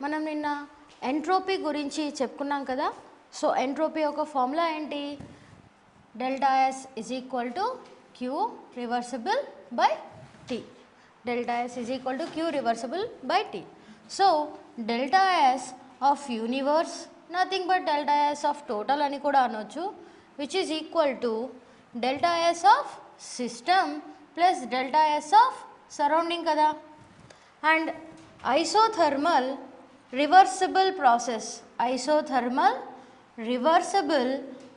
మనం నిన్న ఎంట్రోపీ గురించి చెప్పుకున్నాం కదా. సో ఎంట్రోపీ యొక్క ఫార్ములా ఏంటి? Delta S is equal to Q reversible by T. Delta S is equal to Q reversible by T. So delta S of universe nothing but delta S of total అని కూడా అనొచ్చు, which is equal to delta S of system plus delta S of surrounding కదా. And isothermal reversible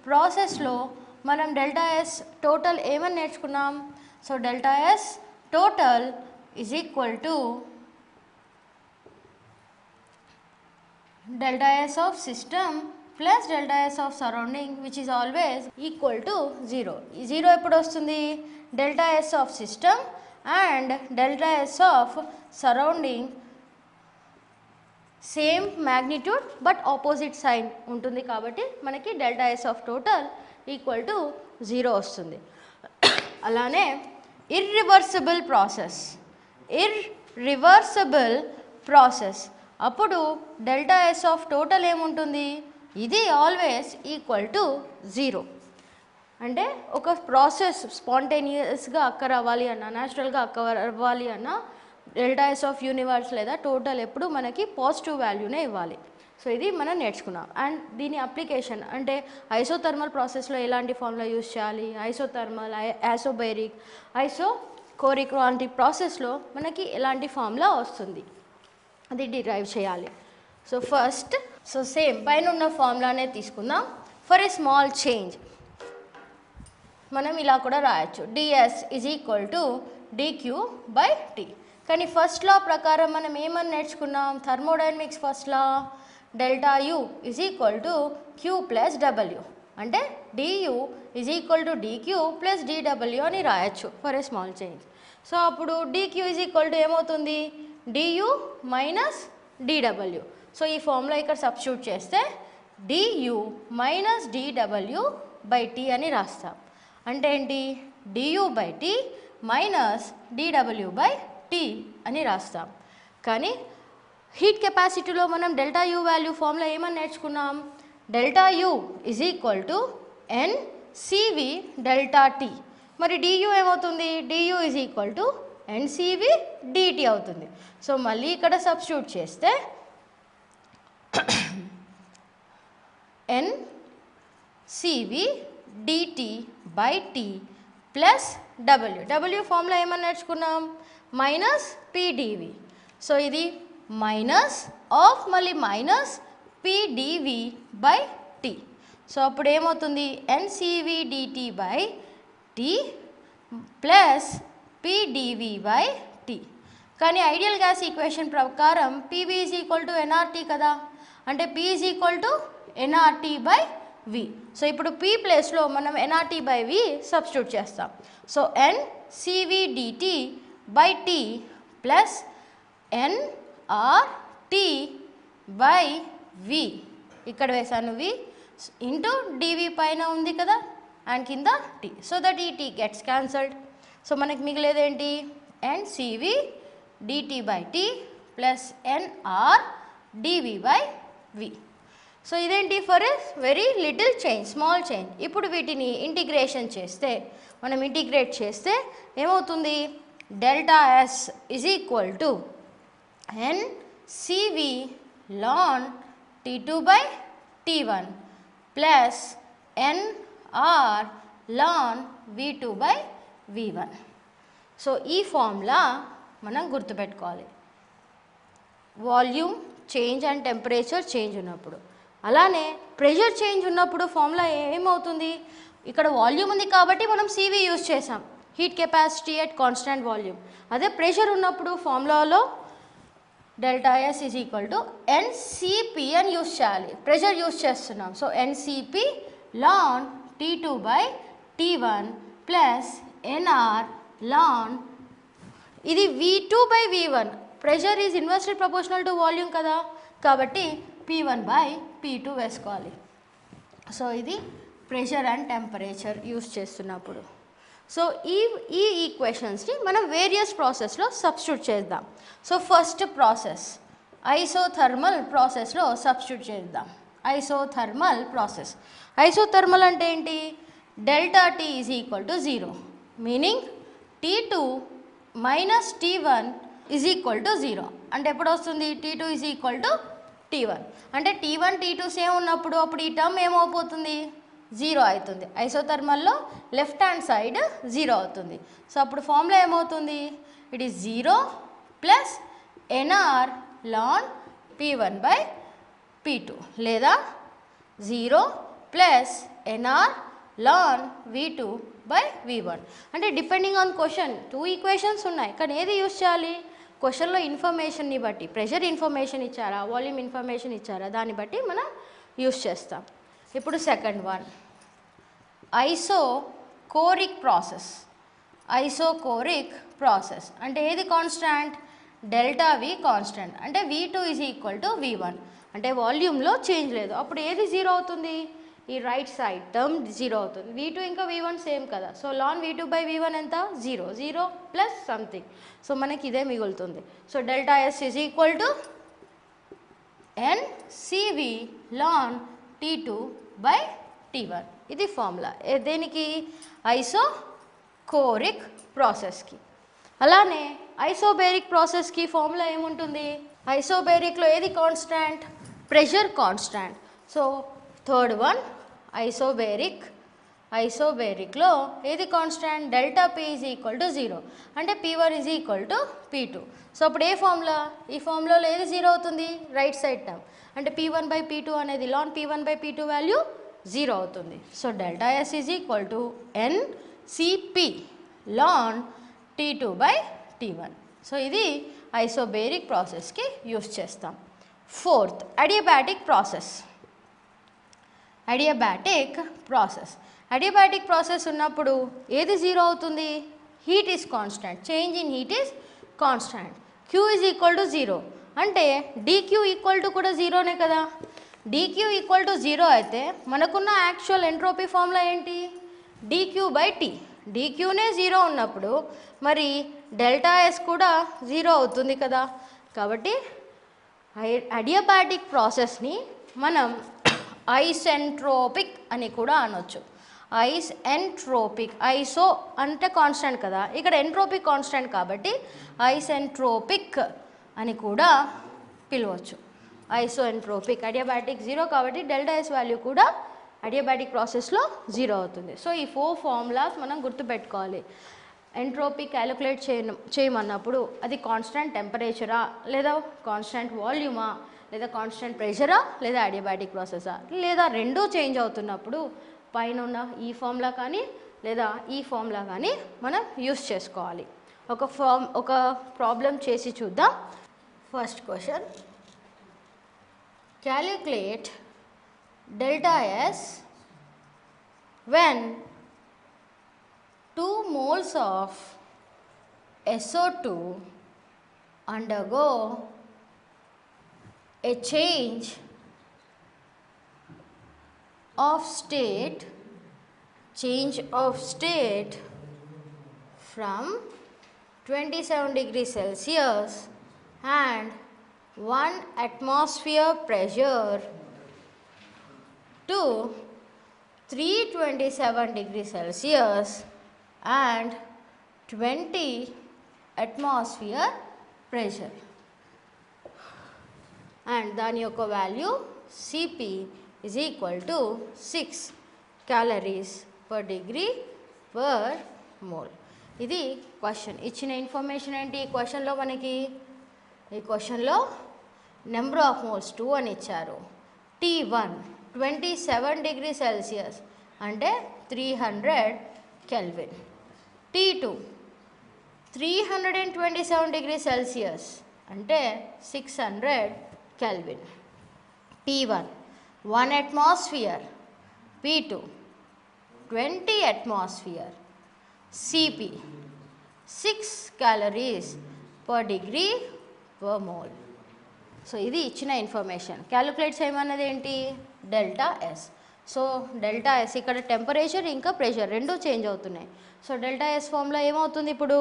ప్రాసెస్లో మనం delta S total ఏమని నేర్చుకున్నాం? So delta S total is equal to delta S of system plus delta S of surrounding which is always equal to 0. ఈ 0 ఎప్పుడు వస్తుంది? Delta S of system and delta S of surrounding same magnitude but opposite sign ఉంటుంది కాబట్టి మనకి delta S of total equal to 0 వస్తుంది. అలానే irreversible process అప్పుడు delta S of total ఏముంటుంది? ఇది ఆల్వేస్ ఈక్వల్ టు 0. అంటే ఒక ప్రాసెస్ స్పాంటేనియస్గా అక్కర్ అవ్వాలి అన్నా, న్యాచురల్గా అక్కర్ అవ్వాలి అన్నా డెల్టా ఎస్ ఆఫ్ యూనివర్స్ లేదా టోటల్ ఎప్పుడు మనకి పాజిటివ్ వాల్యూనే ఇవ్వాలి. సో ఇది మనం నేర్చుకున్నాం. అండ్ దీని అప్లికేషన్ అంటే ఐసోథర్మల్ ప్రాసెస్లో ఎలాంటి ఫార్ములా యూజ్ చేయాలి, ఐసోథర్మల్, ఐసోబేరిక్, ఐసోకోరిక్ వంటి ప్రాసెస్లో మనకి ఎలాంటి ఫార్ములా వస్తుంది అది డిరైవ్ చేయాలి. సో ఫస్ట్ సేమ్ పైన ఉన్న ఫార్ములానే తీసుకుందాం. ఫర్ ఏ స్మాల్ చేంజ్ మనం ఇలా కూడా రాయొచ్చు, DS is equal to DQ by T. కానీ ఫస్ట్ లా ప్రకారం మనం ఏమని నేర్చుకున్నాం? Thermodynamics first law delta U is equal to Q plus W, అంటే DU is equal to DQ plus DW అని రాయొచ్చు for a small change. So అప్పుడు DQ is equal to ఏమవుతుంది? DU minus DW. సో ఈ formula ఇక్కడ substitute చేస్తే DU minus DW by T అని రాస్తాం. అంటే ఏంటి? DU by tea minus DW by T అని రాస్తాం. కానీ హీట్ కెపాసిటీలో మనం డెల్టా యూ వాల్యూ ఫార్ములా ఏమని నేర్చుకున్నాం? Delta U is equal to NCV delta T. మరి డియూ ఏమవుతుంది? DU is equal to NCV DT అవుతుంది. సో మళ్ళీ ఇక్కడ సబ్స్టిట్యూట్ చేస్తే NCV DT by T plus W formula ఏమని నేర్చుకున్నాం? Minus PDV. సో ఇది మైనస్ ఆఫ్ మళ్ళీ minus PDV by T. So అప్పుడు ఏమవుతుంది? NCV DT by T plus PDV by T. కానీ ఐడియల్ గ్యాస్ ఈక్వేషన్ ప్రకారం PV is equal to NRT కదా, అంటే P is equal to NRT by V. So ఇప్పుడు P ప్లేస్లో మనం ఎన్ఆర్టీ బై వి సబ్స్టిట్యూట్ చేస్తాం. So NCV DT by T plus NRT by V, ఇక్కడ వేసాను వి ఇంటూ డివి పైన ఉంది కదా అండ్ కింద టీ. సో దట్ ఈ టీ గెట్స్ క్యాన్సల్డ్. సో మనకి మిగిలేదేంటి? NCV DT by T plus NR DV by V. So ఇదేంటి? For a very little change, small change. ఇప్పుడు వీటిని ఇంటిగ్రేషన్ చేస్తే, మనం ఇంటిగ్రేట్ చేస్తే ఏమవుతుంది? Delta S is equal to NCV ln T two by T one plus NR ln V two by V one. So ఈ formula మనం గుర్తుపెట్టుకోవాలి volume change and temperature change ఉన్నప్పుడు. అలానే ప్రెషర్ చేంజ్ ఉన్నప్పుడు ఫార్ములా ఏమవుతుంది? ఇక్కడ వాల్యూమ్ ఉంది కాబట్టి మనం సివి యూజ్ చేసాం, heat capacity at constant volume. అదే ప్రెషర్ ఉన్నప్పుడు ఫార్ములాలో delta S is equal to NCP అని యూజ్ చేయాలి, ప్రెషర్ యూజ్ చేస్తున్నాం. So NCP ln T two by T one plus NR ln, ఇది V2 by V1, pressure is inversely proportional to volume కదా, కాబట్టి P1 by P2 వేసుకోవాలి. So ఇది pressure and temperature use చేస్తున్నప్పుడు. So ఈ ఈక్వేషన్స్ని మనం వేరియస్ ప్రాసెస్లో సబ్స్టిట్యూట్ చేద్దాం. సో ఫస్ట్ ప్రాసెస్ ఐసోథర్మల్ ప్రాసెస్లో సబ్స్టిట్యూట్ చేద్దాం. Isothermal process. ఐసోథర్మల్ అంటే ఏంటి? Delta T is equal to 0, meaning T2 minus T1 is equal to 0. అంటే ఎప్పుడు వస్తుంది? T2 is equal to T1. అంటే T1 T2 సేమ్ ఉన్నప్పుడు అప్పుడు ఈ టర్మ్ ఏమవుతుంది? 0 అవుతుంది. ఐసోథర్మల్లో లెఫ్ట్ హ్యాండ్ సైడ్ 0 అవుతుంది. సో అప్పుడు ఫార్ములా ఏమవుతుంది? It is 0 plus NR ln P1 by P2 లేదా 0 plus NR ln V2 by V1. అంటే డిపెండింగ్ ఆన్ క్వశ్చన్ 2 ఈక్వేషన్స్ ఉన్నాయి, కానీ ఏది యూస్ చేయాలి? క్వశ్చన్లో ఇన్ఫర్మేషన్ని బట్టి, ప్రెషర్ ఇన్ఫర్మేషన్ ఇచ్చారా, వాల్యూమ్ ఇన్ఫర్మేషన్ ఇచ్చారా, దాన్ని బట్టి మనం యూస్ చేస్తాం. ఇప్పుడు second one, isochoric process. Isochoric process అంటే ఏది కాన్స్టాంట్? Delta V constant. అంటే V2 is equal to V1. అంటే వాల్యూమ్లో చేంజ్ లేదు. అప్పుడు ఏది 0 అవుతుంది? ఈ రైట్ సైడ్ టర్మ్ 0 అవుతుంది. V2 ఇంకా V1 సేమ్ కదా. So lawn V2 by V1 ఎంత? 0. 0 ప్లస్ సంథింగ్. సో మనకి ఇదే మిగులుతుంది. So delta S is equal to NCV ln T2 by T1. ఇది ఫార్ములా దేనికి? ఐసోకోరిక్ ప్రాసెస్కి. అలానే ఐసోబేరిక్ ప్రాసెస్కి ఫార్ములా ఏముంటుంది? ఐసోబేరిక్లో ఏది constant? Pressure constant. So third one isobaric. ఐసోబేరిక్లో ఏది constant? Delta P is equal to 0. అంటే P1 is equal to P2. So అప్పుడు ఏ ఫార్ములా? ఈ ఫార్ములాలో ఏది 0 అవుతుంది? Right side term. అంటే P1 బై P2 అనేది lawn P1 by P2 value 0 అవుతుంది. So delta S is equal to NCP ln T2 by T1. So ఇది isobaric ప్రాసెస్కి use చేస్తాం. Fourth, adiabatic process. Adiabatic process. Adiabatic process ఉన్నప్పుడు ఏది 0 అవుతుంది? Heat is constant. Change in heat is constant. Q is equal to 0. అంటే dQ equal to కూడా 0నే కదా. dQ equal to 0 అయితే మనకున్న యాక్చువల్ ఎంట్రోపీ ఫార్ములా ఏంటి? dQ by T. dQనే 0 ఉన్నప్పుడు మరి డెల్టా S కూడా 0 అవుతుంది కదా. కాబట్టి అడియాబాటిక్ ప్రాసెస్ని మనం ఐసెంట్రోపిక్ అని కూడా అనొచ్చు. ఐసెంట్రోపిక్. ఐసో అంటే కాన్స్టాంట్ కదా, ఇక్కడ ఎంట్రోపిక్ కాన్స్టాంట్ కాబట్టి ఐసెంట్రోపిక్ అని కూడా పిలవచ్చు. ఐసోఎంట్రోపిక్. అడియాబాటిక్ 0 కాబట్టి డెల్టా S వాల్యూ కూడా అడియాబాటిక్ ప్రాసెస్లో 0 అవుతుంది. సో ఈ 4 ఫార్ములాస్ మనం గుర్తుపెట్టుకోవాలి. ఎంట్రోపీ క్యాలిక్యులేట్ చేయమన్నప్పుడు అది కాన్స్టాంట్ టెంపరేచరా, లేదా కాన్స్టాంట్ వాల్యూమా, లేదా కాన్స్టాంట్ ప్రెషరా, లేదా అడియాబాటిక్ ప్రాసెసా, లేదా రెండూ చేంజ్ అవుతున్నప్పుడు పైన ఉన్న ఈ ఫార్ములా కానీ లేదా ఈ ఫార్ములా కానీ మనం యూస్ చేసుకోవాలి. ఒక ప్రాబ్లం చేసి చూద్దాం. First question, calculate delta S when 2 moles of SO2 undergo a change of state from 27 degrees Celsius and 1 atmosphere pressure to 327 degrees Celsius and 20 atmosphere pressure, and దాని యొక్క value Cp is equal to 6 calories per degree per mole. ఇది question. ఇచ్చిన information ఏంటి ఈ క్వశ్చన్లో మనకి? ఈ క్వశ్చన్లో నెంబర్ ఆఫ్ మోల్స్ 2 అని ఇచ్చారు. T1 27 డిగ్రీ సెల్సియస్ అంటే 300 కెల్విన్. T2 327 డిగ్రీ సెల్సియస్ అంటే 600 kelvin. P1 1 atmosphere, P2 20 atmosphere, Cp 6 calories per degree per mole. So ఇది ఇచ్చిన ఇన్ఫర్మేషన్. క్యాలిక్యులేట్ చేయమన్నది ఏంటి? Delta S. So delta S ఇక్కడ టెంపరేచర్ ఇంకా ప్రెషర్ రెండూ చేంజ్ అవుతున్నాయి. సో డెల్టా S ఫార్ములా ఏమవుతుంది ఇప్పుడు?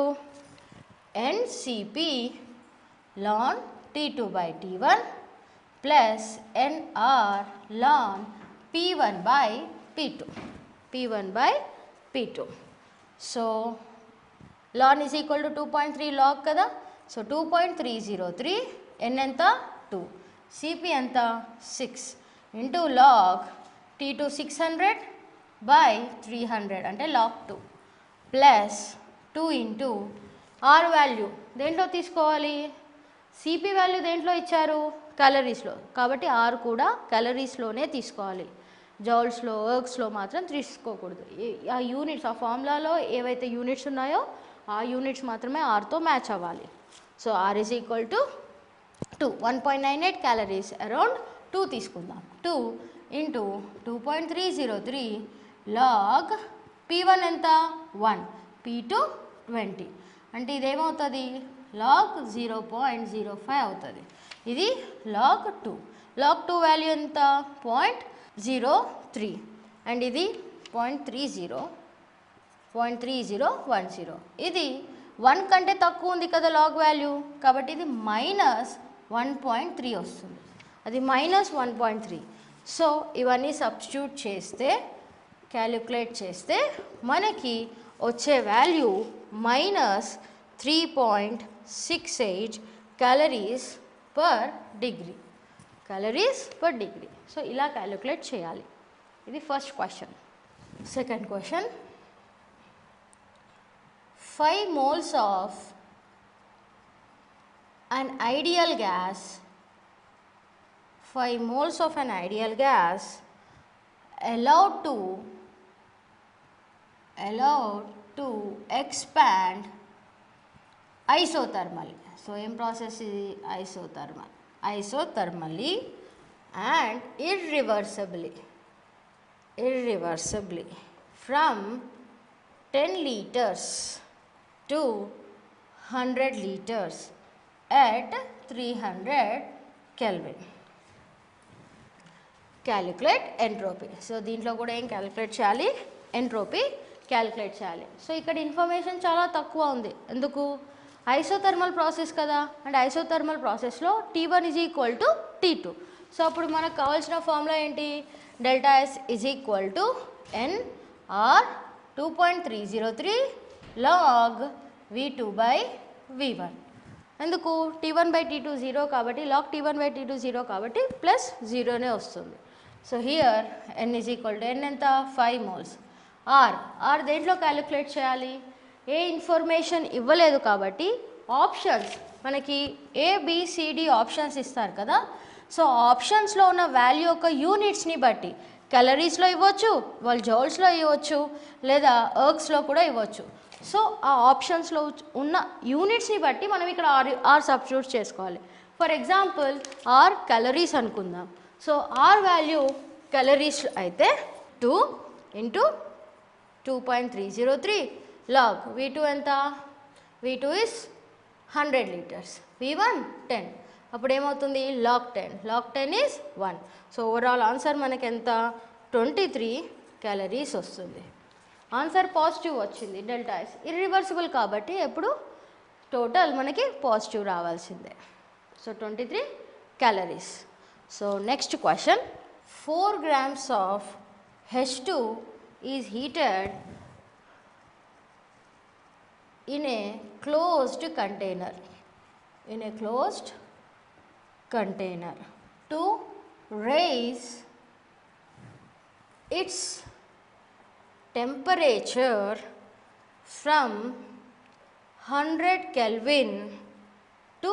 NCP ln T2 by T1 plus nR ln P1 by P2. P1 by P2. So ln is equal to 2.3 log kada. So 2.303 n enta 2, Cp enta 6 into log T2 600 by 300 అంటే log 2 plus 2 into R value దేంట్లో తీసుకోవాలి, Cp value దేంట్లో ఇచ్చారు, క్యాలరీస్లో, కాబట్టి R కూడా క్యాలరీస్లోనే తీసుకోవాలి, జౌల్స్లో ఎర్గ్స్లో మాత్రం తీసుకోకూడదు. ఆ యూనిట్స్, ఆ ఫార్ములాలో ఏవైతే యూనిట్స్ ఉన్నాయో ఆ యూనిట్స్ మాత్రమే Rతో మ్యాచ్ అవ్వాలి. So R is equal to 2, 1.98 calories around 2 తీసుకుందాం. 2 ఇంటూ 2.303 లాగ్ P1 ఎంత 1, P2 20, అంటే ఇదేమవుతుంది లాగ్ 0.05 అవుతుంది. ఇది లాగ్ 2. లాగ్ 2 వాల్యూ ఎంత 0.03 అండ్ ఇది 0.3010. ఇది 1 కంటే తక్కువ ఉంది కదా లాగ్ వాల్యూ, కాబట్టి ఇది -1.3 వస్తుంది, అది -1.3. సో ఇవన్నీ సబ్స్టిట్యూట్ చేస్తే, క్యాలిక్యులేట్ చేస్తే మనకి వచ్చే value -3.68 calories per degree. Calories per degree. So ఇలా క్యాలిక్యులేట్ చేయాలి. ఇది first question. Second question, 5 moles of an ideal gas, 5 moles of an ideal gas allowed to expand isothermally. So em process is isothermally and irreversibly from 10 liters to 100 liters at 300 Kelvin. Calculate entropy. So దీంట్లో కూడా ఏం calculate చేయాలి, entropy calculate చేయాలి. So ఇక్కడ information చాలా తక్కువ ఉంది, ఎందుకు, ఐసోథర్మల్ ప్రాసెస్ కదా, అండ్ ఐసోథర్మల్ ప్రాసెస్లో T1 is equal to T2. So అప్పుడు మనకు కావాల్సిన ఫార్ములా ఏంటి, delta S is equal to NR 2.303 log V2 by V1. ఎందుకు, T1 బై T2 0 కాబట్టి, లాగ్ T1 బై T2 0 కాబట్టి ప్లస్ 0నే వస్తుంది. So here N is equal to N ఎంత 5 moles. R దేంట్లో క్యాలిక్యులేట్ చేయాలి, ఏ ఇన్ఫర్మేషన్ ఇవ్వలేదు కాబట్టి ఆప్షన్స్ మనకి ABCD ఆప్షన్స్ ఇస్తారు కదా. సో ఆప్షన్స్లో ఉన్న వాల్యూ యొక్క యూనిట్స్ని బట్టి క్యాలరీస్లో ఇవ్వచ్చు, వాళ్ళు జౌల్స్లో ఇవ్వచ్చు, లేదా ఎర్గ్స్లో కూడా ఇవ్వచ్చు. సో ఆ ఆప్షన్స్లో ఉన్న యూనిట్స్ని బట్టి మనం ఇక్కడ ఆర్ సబ్స్టిట్యూట్ చేసుకోవాలి. ఫర్ ఎగ్జాంపుల్ R క్యాలరీస్ అనుకుందాం. సో R వాల్యూ క్యాలరీస్ అయితే 2 ఇంటూ 2.303 లాగ్ V2 ఎంత, V2 ఇస్ 100 liters, V1 10, అప్పుడు ఏమవుతుంది log 10 is 1. So overall answer మనకి ఎంత 23 క్యాలరీస్ వస్తుంది. ఆన్సర్ పాజిటివ్ వచ్చింది. డెల్టా S ఇర్రివర్సిబుల్ కాబట్టి ఎప్పుడు టోటల్ మనకి పాజిటివ్ రావాల్సిందే. So 23 calories. So next question, 4 grams of H2 is heated in a closed container to raise its temperature from 100 Kelvin to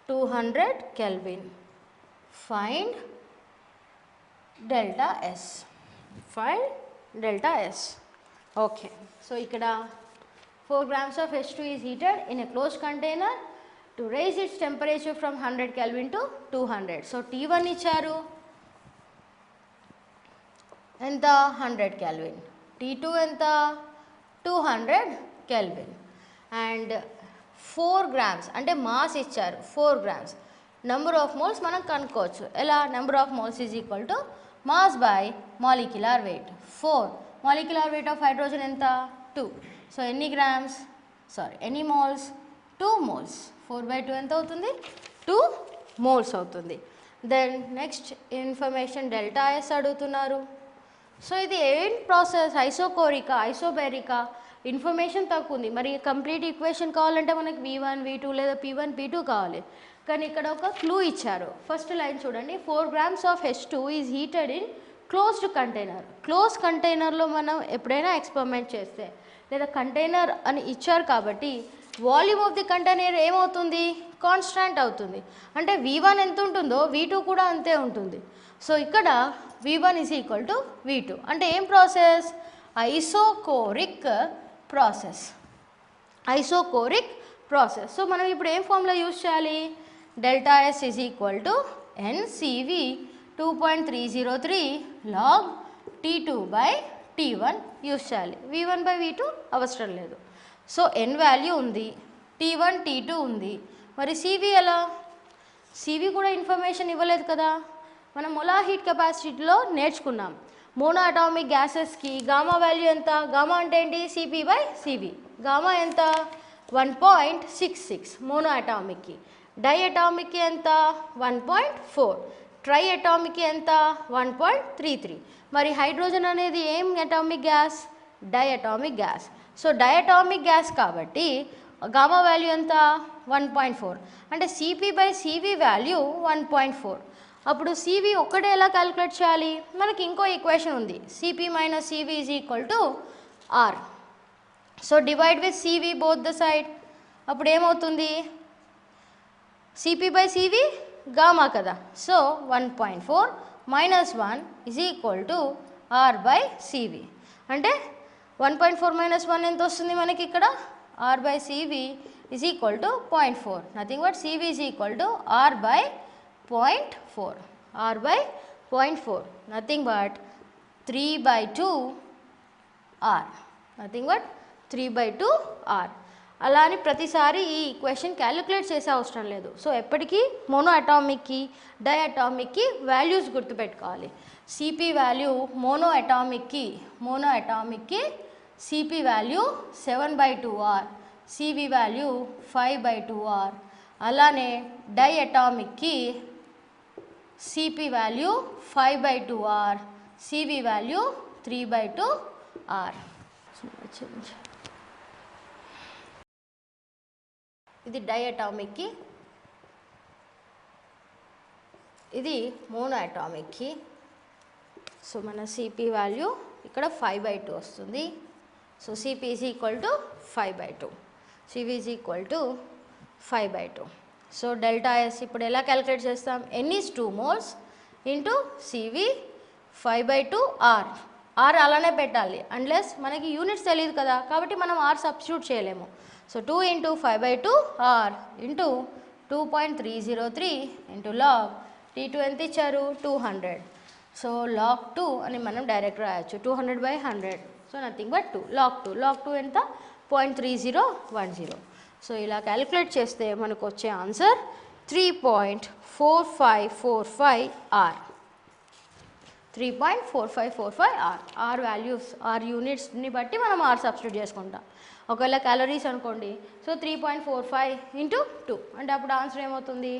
200 Kelvin. Find delta S. Okay, so ikkada 4 grams of H2 is heated in a closed container to raise its temperature from 100 Kelvin to 200. So T1 ఇచ్చారు ఎంత 100 Kelvin, T2 ఎంత 200 Kelvin, and 4 grams అంటే mass ఇచ్చారు 4 grams. Number of moles మనం కనుక్కోవచ్చు ఎలా, number of moles is equal to mass by molecular weight. 4 molecular weight of hydrogen ఎంత 2. So ఎన్ని మోల్స్ 2 moles, 4/2 ఎంత అవుతుంది 2 మోల్స్ అవుతుంది. Then next information delta S అడుగుతున్నారు. సో ఇది ఏం ప్రాసెస్, ఐసోకోరికా ఐసోబెరికా, ఇన్ఫర్మేషన్ తక్కువ ఉంది. మరి కంప్లీట్ ఈక్వేషన్ కావాలంటే మనకి V1 V2 లేదా P1 P2 కావాలి. కానీ ఇక్కడ ఒక క్లూ ఇచ్చారు. ఫస్ట్ లైన్ చూడండి, 4 grams of H2 is heated in closed container. Close కంటైనర్లో మనం ఎప్పుడైనా ఎక్స్పెరిమెంట్ చేస్తే లేదా కంటైనర్ అని ఇచ్చారు కాబట్టి వాల్యూమ్ ఆఫ్ ది కంటైనర్ ఏమవుతుంది, కాన్స్టాంట్ అవుతుంది. అంటే V1 ఎంత ఉంటుందో V2 కూడా అంతే ఉంటుంది. సో ఇక్కడ V1 is equal to V2 అంటే ఏం process, isochoric process. Isochoric process. So మనం ఇప్పుడు ఏం ఫార్ములా యూజ్ చేయాలి, delta S is equal to NCV 2.303 log T2 by T1 use చేయాలి. V1 by V2 అవసరం లేదు. సో N వాల్యూ ఉంది, T1 T2 ఉంది, మరి CV ఎలా, CV కూడా ఇన్ఫర్మేషన్ ఇవ్వలేదు కదా. మనం మొలార్ హీట్ కెపాసిటీలో నేర్చుకున్నాం, మోనో అటామిక్ గ్యాసెస్కి గామా వాల్యూ ఎంత, గామా అంటే ఏంటి, CP by CV. గామా ఎంత 1.66 మోనో అటామిక్కి, డై అటామిక్కి ఎంత 1.4, ట్రై అటామిక్కి ఎంత 1.33. మరి హైడ్రోజన్ అనేది ఏం atomic gas, diatomic gas. So diatomic gas కాబట్టి గామా వాల్యూ ఎంత 1.4 అంటే CP by CV వాల్యూ 1.4. అప్పుడు CV ఒక్కటే ఎలా క్యాలిక్యులేట్ చేయాలి, మనకి ఇంకో ఈక్వేషన్ ఉంది, CP minus CV is equal to R. So divide with CV both the side. అప్పుడు ఏమవుతుంది, CP by CV గామా కదా. So 1.4 minus 1 is equal to R by CV. అంటే 1.4 minus 1 ఎంత వస్తుంది మనకి ఇక్కడ, R by CV is equal to 0.4. Nothing but CV is equal to R by 0.4. R by 0.4 nothing but 3 by 2 R. Nothing but 3 by 2 R. అలా అని ప్రతిసారి ఈ equation calculate చేసే అవసరం లేదు. సో ఎప్పటికీ మోనో అటామిక్కి డై అటామిక్కి వాల్యూస్ గుర్తుపెట్టుకోవాలి. CP వాల్యూ మోనో అటామిక్కి CP value 7 by 2R, CV value 5 by 2R. అలానే డై అటామిక్కి CP value 5 by 2R, CV value 3 by 2R. ఇది డై అటామిక్కి, ఇది మోనో అటామిక్కి. సో మన CP వాల్యూ ఇక్కడ 5 by 2 వస్తుంది. So CP is equal to 5 by 2, CV is equal to 5 by 2. So delta yes ఇప్పుడు ఎలా క్యాలిక్యులేట్ చేస్తాం, N is 2 moles into CV 5 by 2 R. R అలానే పెట్టాలి, అన్లెస్ మనకి యూనిట్స్ తెలియదు కదా, కాబట్టి మనం R సబ్స్టిట్యూట్ చేయలేము. So 2 into 5 by 2 R into 2.303 into log T2 ఎంత ఇచ్చారు 200. సో log 2 అని మనం డైరెక్ట్ రాయొచ్చు, 200 by 100. So nothing but 2 log 2 ఎంత 0.3010. సో ఇలా క్యాలిక్యులేట్ చేస్తే మనకు వచ్చే answer 3.4545 R. 3.4545 R. R values, R యూనిట్స్ని బట్టి మనం R సబ్స్టిట్యూట్ చేసుకుంటాం. ఒకవేళ క్యాలరీస్ అనుకోండి, సో 3.45 ఇంటూ 2 అంటే అప్పుడు ఆన్సర్ ఏమవుతుంది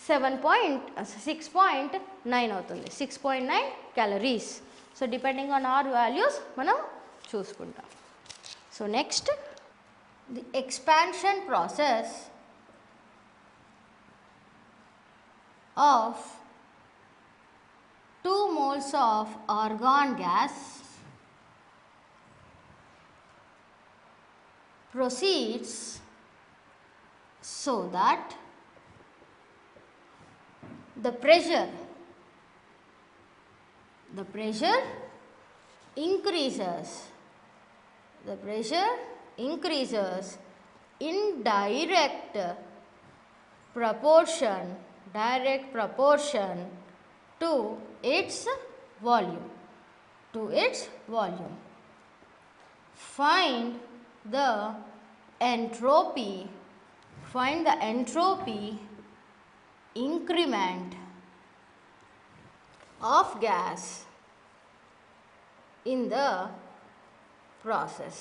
6.9 అవుతుంది, 6.9 calories. So depending on R values మనం చూసుకుంటాం. So next, the expansion process of 2 moles of argon gas proceeds so that the pressure increases in direct proportion to its volume. Find the entropy increment of gas in the process,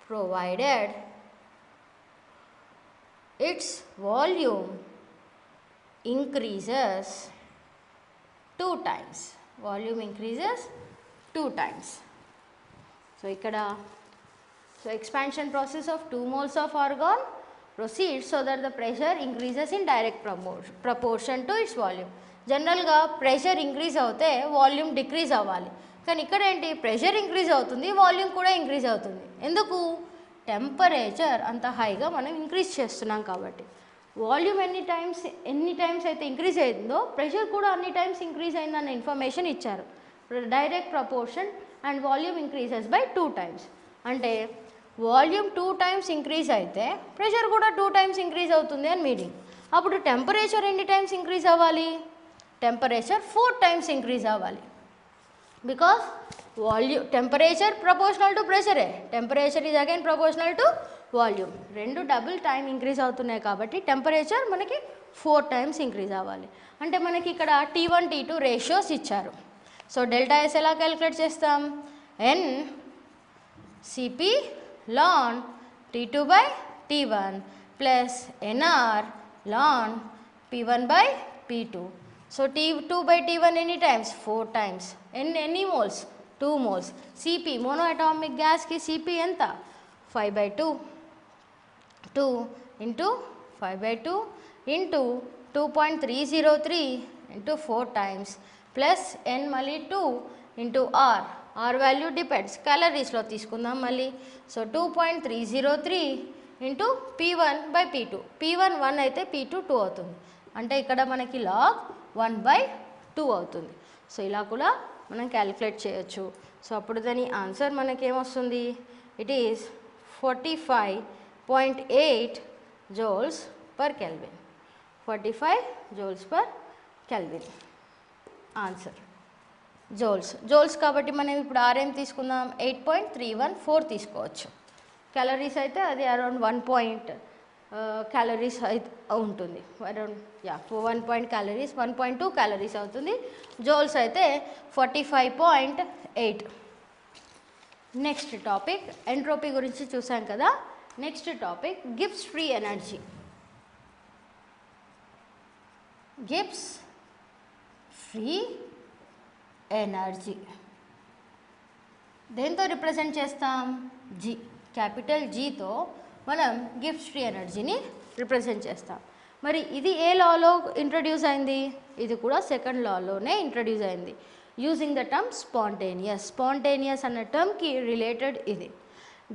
provided its volume increases 2 times. Volume increases 2 times. So ikkada, so expansion process of 2 moles of argon proceeds so that the pressure increases in direct proportion to its volume. జనరల్గా pressure increase అవుతే volume decrease అవ్వాలి, కానీ ఇక్కడ ఏంటి pressure increase అవుతుంది, volume కూడా increase అవుతుంది. ఎందుకు? టెంపరేచర్ అంత హైగా మనం ఇంక్రీజ్ చేస్తున్నాం కాబట్టి. వాల్యూమ్ ఎన్ని టైమ్స్ అయితే ఇంక్రీజ్ అయిందో ప్రెషర్ కూడా అన్ని టైమ్స్ ఇంక్రీజ్ అయిందన్న ఇన్ఫర్మేషన్ ఇచ్చారు. Direct proportion and volume increases by 2 times. అంటే వాల్యూమ్ 2 times ఇంక్రీజ్ అయితే ప్రెషర్ కూడా 2 times ఇంక్రీజ్ అవుతుంది అని మీనింగ్. అప్పుడు టెంపరేచర్ ఎన్ని టైమ్స్ ఇంక్రీజ్ అవ్వాలి? టెంపరేచర్ 4 times ఇంక్రీజ్ అవ్వాలి. బికాస్ టెంపరేచర్ ప్రపోర్షనల్ టు ప్రెషరే, temperature is again proportional to volume. రెండు డబుల్ టైం ఇంక్రీజ్ అవుతున్నాయి కాబట్టి టెంపరేచర్ మనకి 4 times ఇంక్రీజ్ అవ్వాలి. అంటే మనకి ఇక్కడ T1 T2 రేషియోస్ ఇచ్చారు. సో డెల్టా ఎస్ ఎలా క్యాలిక్యులేట్ చేస్తాం? N Cp ln T2 by T1 plus Nr ln P1 by P2. So T2 by T1 ఎన్ని టైమ్స్? 4 times. ఎన్ని moles? 2 moles. Cp monoatomic గ్యాస్కి Cp ఎంత? 5/2. 2 into 5/2 into 2.303 into 4 times plus N మళ్ళీ 2 into R. R value depends, క్యాలరీస్లో తీసుకుందాం మళ్ళీ. So 2.303 into P1 by P2. P1 1 అయితే P2 2 అవుతుంది. అంటే ఇక్కడ మనకి లాగ్ 1/2 అవుతుంది. సో ఇలా కూడా మనం క్యాలిక్యులేట్ చేయొచ్చు. సో అప్పుడు దాని ఆన్సర్ మనకేమొస్తుంది? It is 45.8 joules per Kelvin. 45 joules per Kelvin answer. Joules కాబట్టి మనం ఇప్పుడు ఆర్ఎం తీసుకుందాం, 8.314 తీసుకోవచ్చు. క్యాలరీస్ అయితే అది అరౌండ్ 1 క్యాలరీస్ ఉంటుంది, అరౌండ్ 1 క్యాలరీస్ 1.2 క్యాలరీస్ అవుతుంది. జోల్స్ అయితే 45.8. నెక్స్ట్ టాపిక్ ఎంట్రోపీ గురించి చూసాం కదా. Next topic Gibbs free energy. Gibbs free energy దేంతో రిప్రజెంట్ చేస్తాం? జీ, క్యాపిటల్ జీతో మనం గిబ్స్ ఫ్రీ ఎనర్జీని రిప్రజెంట్ చేస్తాం. మరి ఇది ఏ లాలో ఇంట్రడ్యూస్ అయింది? ఇది కూడా సెకండ్ లాలోనే ఇంట్రడ్యూస్ అయింది, using the term spontaneous. Spontaneous అన్న టర్మ్కి రిలేటెడ్ ఇది.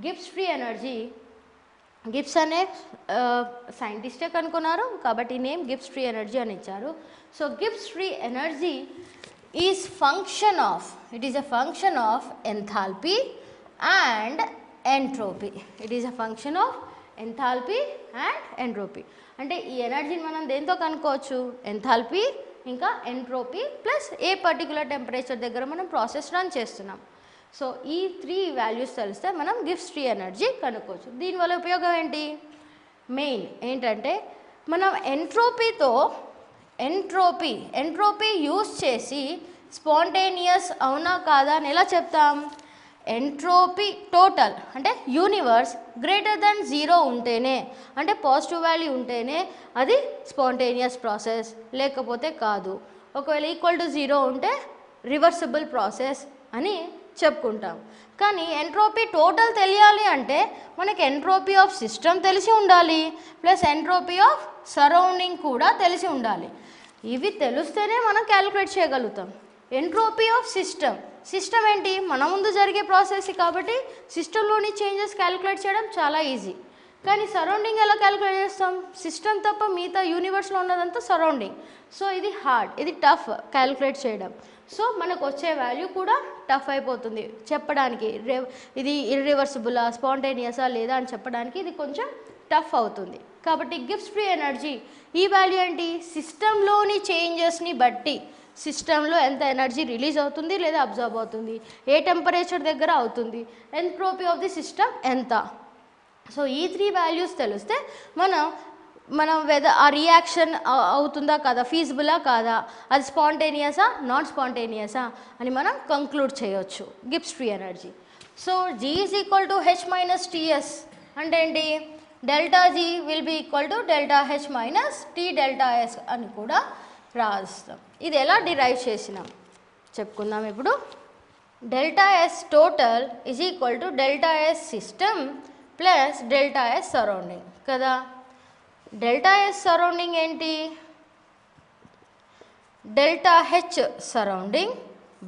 గిబ్స్ ఫ్రీ ఎనర్జీ, గిబ్స్ అనే సైంటిస్టే కనుక్కున్నారు కాబట్టి నేమ్ గిబ్స్ ఫ్రీ ఎనర్జీ అని ఇచ్చారు. So Gibbs free energy is function of, it is a function of enthalpy and entropy. It is a function of enthalpy and entropy. అంటే ఈ ఎనర్జీని మనం దేంతో కనుక్కోవచ్చు? ఎంథాల్పీ ఇంకా ఎంట్రోపీ ప్లస్ ఏ పర్టికులర్ టెంపరేచర్ దగ్గర మనం ప్రాసెస్ రన్ చేస్తున్నాం. సో ఈ 3 వాల్యూస్ తెలిస్తే మనం గిబ్స్ ఫ్రీ ఎనర్జీ కనుక్కోవచ్చు. దీనివల్ల ఉపయోగం ఏంటి? మెయిన్ ఏంటంటే మనం ఎంట్రోపీ యూస్ చేసి స్పాంటేనియస్ అవునా కాదా అని ఎలా చెప్తాం? ఎంట్రోపీ టోటల్ అంటే యూనివర్స్ గ్రేటర్ దెన్ 0 ఉంటేనే, అంటే పాజిటివ్ వాల్యూ ఉంటేనే అది స్పాంటేనియస్ ప్రాసెస్, లేకపోతే కాదు. ఒకవేళ ఈక్వల్ టు 0 ఉంటే రివర్సిబుల్ ప్రాసెస్ అని చెప్పుకుంటాం. కానీ ఎంట్రోపీ టోటల్ తెలియాలి అంటే మనకి ఎంట్రోపీ ఆఫ్ సిస్టమ్ తెలిసి ఉండాలి, ప్లస్ ఎంట్రోపీ ఆఫ్ సరౌండింగ్ కూడా తెలిసి ఉండాలి. ఇవి తెలిస్తేనే మనం క్యాలిక్యులేట్ చేయగలుగుతాం. ఎంట్రోపీ ఆఫ్ సిస్టమ్ ఏంటి? మన ముందు జరిగే ప్రాసెస్ కాబట్టి సిస్టంలోని చేంజెస్ క్యాలిక్యులేట్ చేయడం చాలా ఈజీ. కానీ సరౌండింగ్ ఎలా క్యాలిక్యులేట్ చేస్తాం? సిస్టమ్ తప్ప మిగతా యూనివర్స్లో ఉన్నదంతా సరౌండింగ్. సో ఇది హార్డ్, ఇది టఫ్ క్యాలిక్యులేట్ చేయడం. సో మనకు వచ్చే వాల్యూ కూడా టఫ్ అయిపోతుంది చెప్పడానికి. ఇది ఇర్రివర్సిబులా స్పాంటేనియసా లేదా అని చెప్పడానికి ఇది కొంచెం టఫ్ అవుతుంది. కాబట్టి గిబ్స్ ఫ్రీ ఎనర్జీ ఈ వాల్యూ ఏంటి? సిస్టంలోని చేంజెస్ని బట్టి సిస్టంలో ఎంత ఎనర్జీ రిలీజ్ అవుతుంది లేదా అబ్జర్వ్ అవుతుంది, ఏ టెంపరేచర్ దగ్గర అవుతుంది, ఎంట్రోపీ ఆఫ్ ది సిస్టమ్ ఎంత. సో ఈ 3 వాల్యూస్ తెలిస్తే మనం ఆ రియాక్షన్ అవుతుందా కాదా, ఫీజిబులా కాదా, అది స్పాంటేనియసా నాన్ స్పాంటేనియసా అని మనం కంక్లూడ్ చేయొచ్చు Gibbs free energy. So G is equal to H minus TS అంటే ఏంటి? Delta G will be equal to delta H minus T delta S అని కూడా రాస్తాం. ఇది ఎలా డిరైవ్ చేసినాం చెప్పుకుందాం ఇప్పుడు. Delta S total is equal to delta S system plus delta S surrounding కదా. డెల్టా ఎస్ సరౌండింగ్ ఏంటి? Delta H surrounding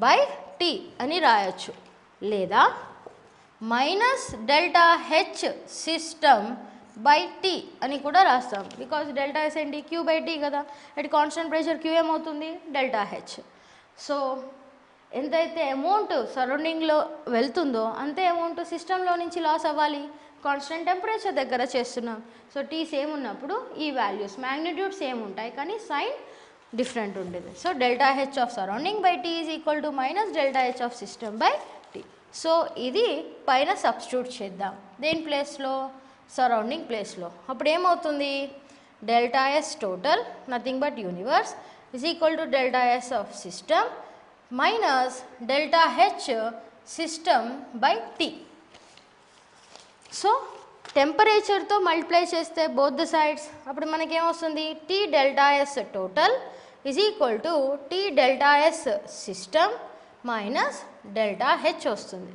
by T అని రాయొచ్చు, లేదా minus delta H system by T అని కూడా రాస్తాం. బికాజ్ డెల్టా ఎస్ ఏంటి? క్యూ బై టీ కదా. అట్ కాన్స్టెంట్ ప్రెషర్ క్యూ ఏమవుతుంది? Delta H. సో ఎంతైతే అమౌంట్ సరౌండింగ్లో వెళ్తుందో అంతే అమౌంట్ సిస్టంలో నుంచి లాస్ అవ్వాలి. కాన్స్టెంట్ టెంపరేచర్ దగ్గర చేస్తున్నాం. సో టీ సేమ్ ఉన్నప్పుడు ఈ వాల్యూస్ మ్యాగ్నిట్యూడ్ సేమ్ ఉంటాయి కానీ సైన్ డిఫరెంట్ ఉండేది. So delta H of surrounding by T is equal to minus delta H of system by T. So ఇది పైన సబ్స్టిట్యూట్ చేద్దాం. దేని ప్లేస్లో? సరౌండింగ్ ప్లేస్లో. అప్పుడు ఏమవుతుంది? Delta S total nothing but universe is equal to delta S of system minus delta H system by T. So టెంపరేచర్తో multiply చేస్తే బోత్ ద సైడ్స్ అప్పుడు మనకేమొస్తుంది? T delta S total is equal to T delta S system minus delta H వస్తుంది.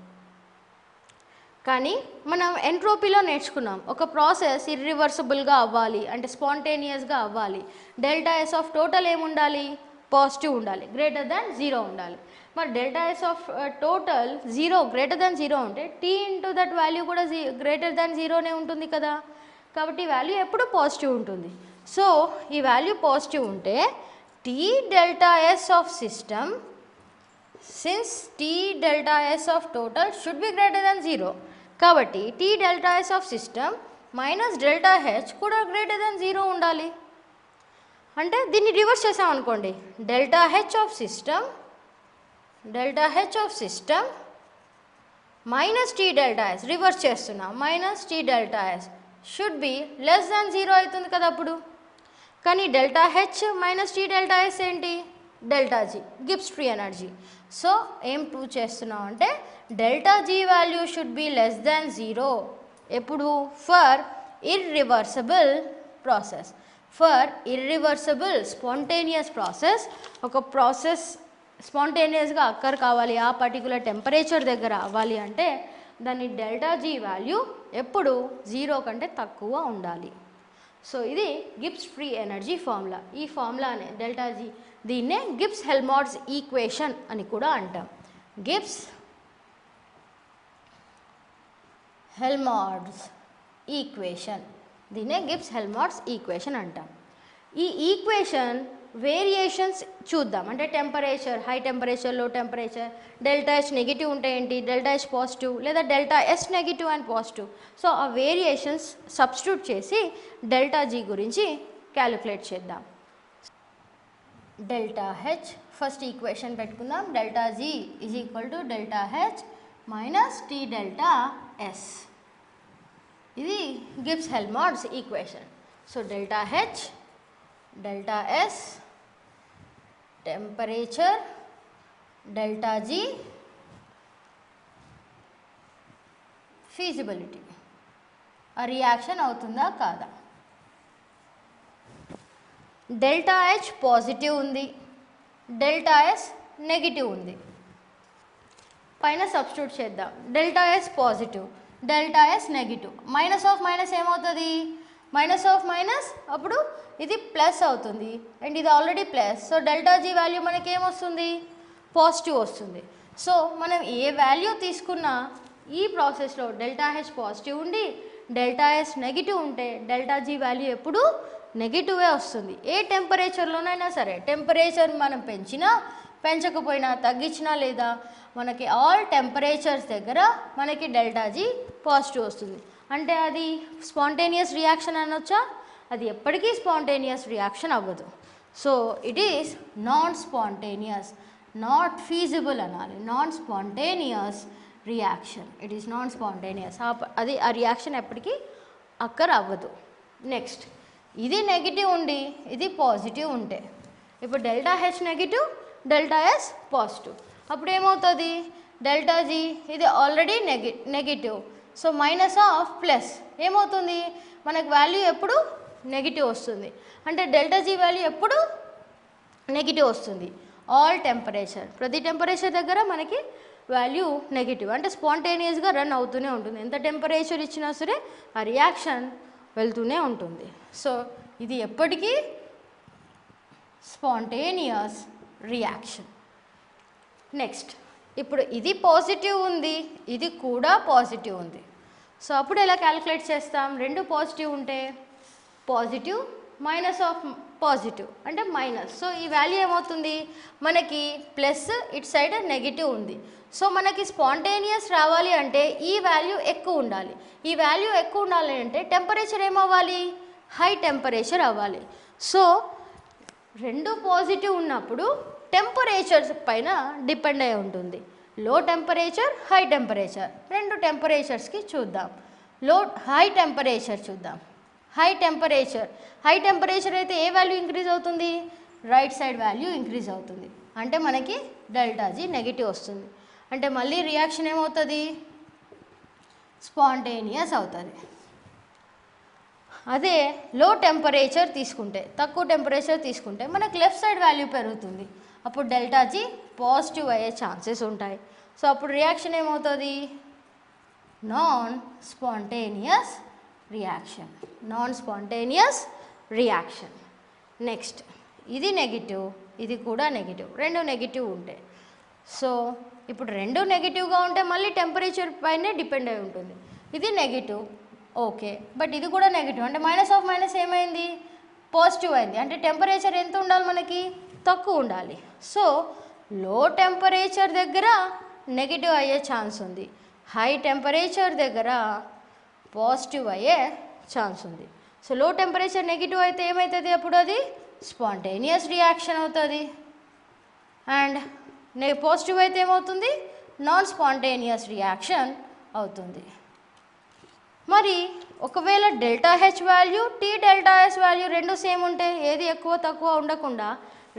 కానీ మనం ఎంట్రోపీలో నేర్చుకున్నాం ఒక process ఇర్రివర్సిబుల్గా అవ్వాలి అంటే స్పాంటేనియస్గా అవ్వాలి. డెల్టా ఎస్ ఆఫ్ టోటల్ ఏముండాలి? పాజిటివ్ ఉండాలి, గ్రేటర్ దాన్ 0 ఉండాలి. మరి delta S of total 0 greater than 0 ఉంటే టీ ఇంటూ దట్ వాల్యూ కూడా గ్రేటర్ దాన్ 0నే ఉంటుంది కదా. కాబట్టి ఈ వాల్యూ ఎప్పుడు పాజిటివ్ ఉంటుంది. సో ఈ వాల్యూ పాజిటివ్ ఉంటే T delta S of system since T delta S of total should be greater than 0 కాబట్టి T delta S of system minus delta H కూడా గ్రేటర్ దాన్ 0 ఉండాలి. అంటే దీన్ని రివర్స్ చేసామనుకోండి, delta H of system minus T delta S reverse చేస్తున్నా minus T delta S should be less than 0 అవుతుంది కదా అప్పుడు. కానీ delta H minus T delta yes ఏంటి? Delta G, Gibbs free energy. So ఏం ప్రూవ్ చేస్తున్నాం అంటే delta G value should be less than 0 ఎప్పుడు? For irreversible process. For irreversible spontaneous process, ఒక ప్రాసెస్ స్పాంటేనియస్గా అక్కర్ కావాలి, ఆ పర్టికులర్ టెంపరేచర్ దగ్గర అవ్వాలి అంటే దాని డెల్టా జీ వాల్యూ ఎప్పుడు 0 కంటే తక్కువ ఉండాలి. సో ఇది గిబ్స్ ఫ్రీ ఎనర్జీ ఫార్ములా. ఈ ఫార్ములానే డెల్టా జీ, దీన్నే గిబ్స్ హెల్మోల్ట్జ్ ఈక్వేషన్ అని కూడా అంటాం. గిబ్స్ హెల్మోల్ట్జ్ ఈక్వేషన్, దీన్నే గిబ్స్ హెల్మోల్ట్జ్ ఈక్వేషన్ అంటాం. ఈ ఈక్వేషన్ వేరియేషన్స్ చూద్దాం. అంటే temperature, high temperature, low temperature, delta H negative ఉంటే ఏంటి, డెల్టా హెచ్ పాజిటివ్, లేదా delta S negative and positive. So ఆ వేరియేషన్స్ సబ్స్టిట్యూట్ చేసి డెల్టా జీ గురించి క్యాలిక్యులేట్ చేద్దాం. డెల్టా హెచ్ ఫస్ట్ ఈక్వేషన్ పెట్టుకుందాం. Delta G is equal to delta H minus T delta S. ఇది Gibbs Helmholtz equation. So delta H, delta S, temperature, delta G, feasibility, ఆ reaction అవుతుందా కాదా. Delta H positive ఉంది, delta S negative ఉంది. పైన substitute చేద్దాం. Delta S positive, delta S negative. Minus of minus ఏమవుతుంది? Minus of minus అప్పుడు ఇది ప్లస్ అవుతుంది అండ్ ఇది already plus. So delta G value మనకి ఏమొస్తుంది? పాజిటివ్ వస్తుంది. సో మనం ఏ వాల్యూ తీసుకున్నా ఈ ప్రాసెస్లో డెల్టా హెచ్ పాజిటివ్ ఉండి డెల్టా ఎస్ నెగిటివ్ ఉంటే డెల్టా జీ వాల్యూ ఎప్పుడు నెగిటివే వస్తుంది. ఏ టెంపరేచర్లోనైనా సరే, టెంపరేచర్ మనం పెంచినా పెంచకపోయినా తగ్గించినా లేదా మనకి ఆల్ టెంపరేచర్స్ దగ్గర మనకి డెల్టా జీ పాజిటివ్ వస్తుంది. అంటే అది స్పాంటేనియస్ రియాక్షన్ అనొచ్చా? అది ఎప్పటికీ స్పాంటేనియస్ రియాక్షన్ అవ్వదు. So it is non spontaneous, not feasible అనాలి. Non spontaneous reaction, it is non spontaneous. అది ఆ రియాక్షన్ ఎప్పటికీ అక్కర్ అవ్వదు. నెక్స్ట్, ఇది నెగిటివ్ ఉండి ఇది పాజిటివ్ ఉంటే, ఇప్పుడు delta H negative, delta S positive, అప్పుడు ఏమవుతుంది? డెల్టా జీ ఇది already negative, so minus of plus ఏమవుతుంది, మనకు వాల్యూ ఎప్పుడు నెగిటివ్ వస్తుంది. అంటే డెల్టా జీ వాల్యూ ఎప్పుడు నెగిటివ్ వస్తుంది. ఆల్ టెంపరేచర్, ప్రతి టెంపరేచర్ దగ్గర మనకి వాల్యూ నెగిటివ్, అంటే స్పాంటేనియస్గా రన్ అవుతూనే ఉంటుంది. ఎంత టెంపరేచర్ ఇచ్చినా సరే ఆ రియాక్షన్ వెళ్తూనే ఉంటుంది. సో ఇది ఎప్పటికీ స్పాంటేనియస్ రియాక్షన్. నెక్స్ట్, ఇప్పుడు ఇది పాజిటివ్ ఉంది, ఇది కూడా పాజిటివ్ ఉంది. సో అప్పుడు ఎలా క్యాలిక్యులేట్ చేస్తాం, రెండు పాజిటివ్ ఉంటే పాజిటివ్ మైనస్ ఆఫ్ పాజిటివ్ అంటే మైనస్. సో ఈ వాల్యూ ఏమవుతుంది, మనకి ప్లస్ ఇటు సైడ్ నెగిటివ్ ఉంది. సో మనకి స్పాంటేనియస్ రావాలి అంటే ఈ వాల్యూ ఎక్కువ ఉండాలి. ఈ వాల్యూ ఎక్కువ ఉండాలి అంటే టెంపరేచర్ ఏమవ్వాలి, హై టెంపరేచర్ అవ్వాలి. సో రెండు పాజిటివ్ ఉన్నప్పుడు టెంపరేచర్ పైన డిపెండ్ అయి ఉంటుంది. లో టెంపరేచర్, హై టెంపరేచర్, రెండు టెంపరేచర్స్కి చూద్దాం. హై టెంపరేచర్ చూద్దాం. హై టెంపరేచర్ అయితే ఏ వాల్యూ ఇంక్రీజ్ అవుతుంది, రైట్ సైడ్ వాల్యూ ఇంక్రీజ్ అవుతుంది. అంటే మనకి డెల్టా జీ నెగిటివ్ వస్తుంది. అంటే మళ్ళీ రియాక్షన్ ఏమవుతుంది, స్పాంటేనియస్ అవుతుంది. అదే లో టెంపరేచర్ తీసుకుంటే, తక్కువ టెంపరేచర్ తీసుకుంటే మనకి లెఫ్ట్ సైడ్ వాల్యూ పెరుగుతుంది. అప్పుడు డెల్టా జీ పాజిటివ్ అయ్యే ఛాన్సెస్ ఉంటాయి. సో అప్పుడు రియాక్షన్ ఏమవుతుంది, నాన్ స్పాంటేనియస్ రియాక్షన్. నెక్స్ట్, ఇది నెగిటివ్, ఇది కూడా నెగిటివ్, రెండు నెగిటివ్ ఉంటాయి. సో ఇప్పుడు రెండు నెగిటివ్గా ఉంటే మళ్ళీ టెంపరేచర్ పైనే డిపెండ్ అయి ఉంటుంది. ఇది నెగిటివ్, ఓకే, బట్ ఇది కూడా నెగిటివ్, అంటే మైనస్ ఆఫ్ మైనస్ ఏమైంది, పాజిటివ్ అయింది. అంటే టెంపరేచర్ ఎంత ఉండాలి, మనకి తక్కువ ఉండాలి. సో లో టెంపరేచర్ దగ్గర నెగిటివ్ అయ్యే ఛాన్స్ ఉంది, హై టెంపరేచర్ దగ్గర పాజిటివ్ అయ్యే ఛాన్స్ ఉంది. సో లో టెంపరేచర్ నెగిటివ్ అయితే ఏమవుతుంది, అప్పుడు అది స్పాంటేనియస్ రియాక్షన్ అవుతుంది. అండ్ పాజిటివ్ అయితే ఏమవుతుంది, నాన్ స్పాంటేనియస్ రియాక్షన్ అవుతుంది. మరి ఒకవేళ delta H value, T delta S value రెండు సేమ్ ఉంటే, ఏది ఎక్కువ తక్కువ ఉండకుండా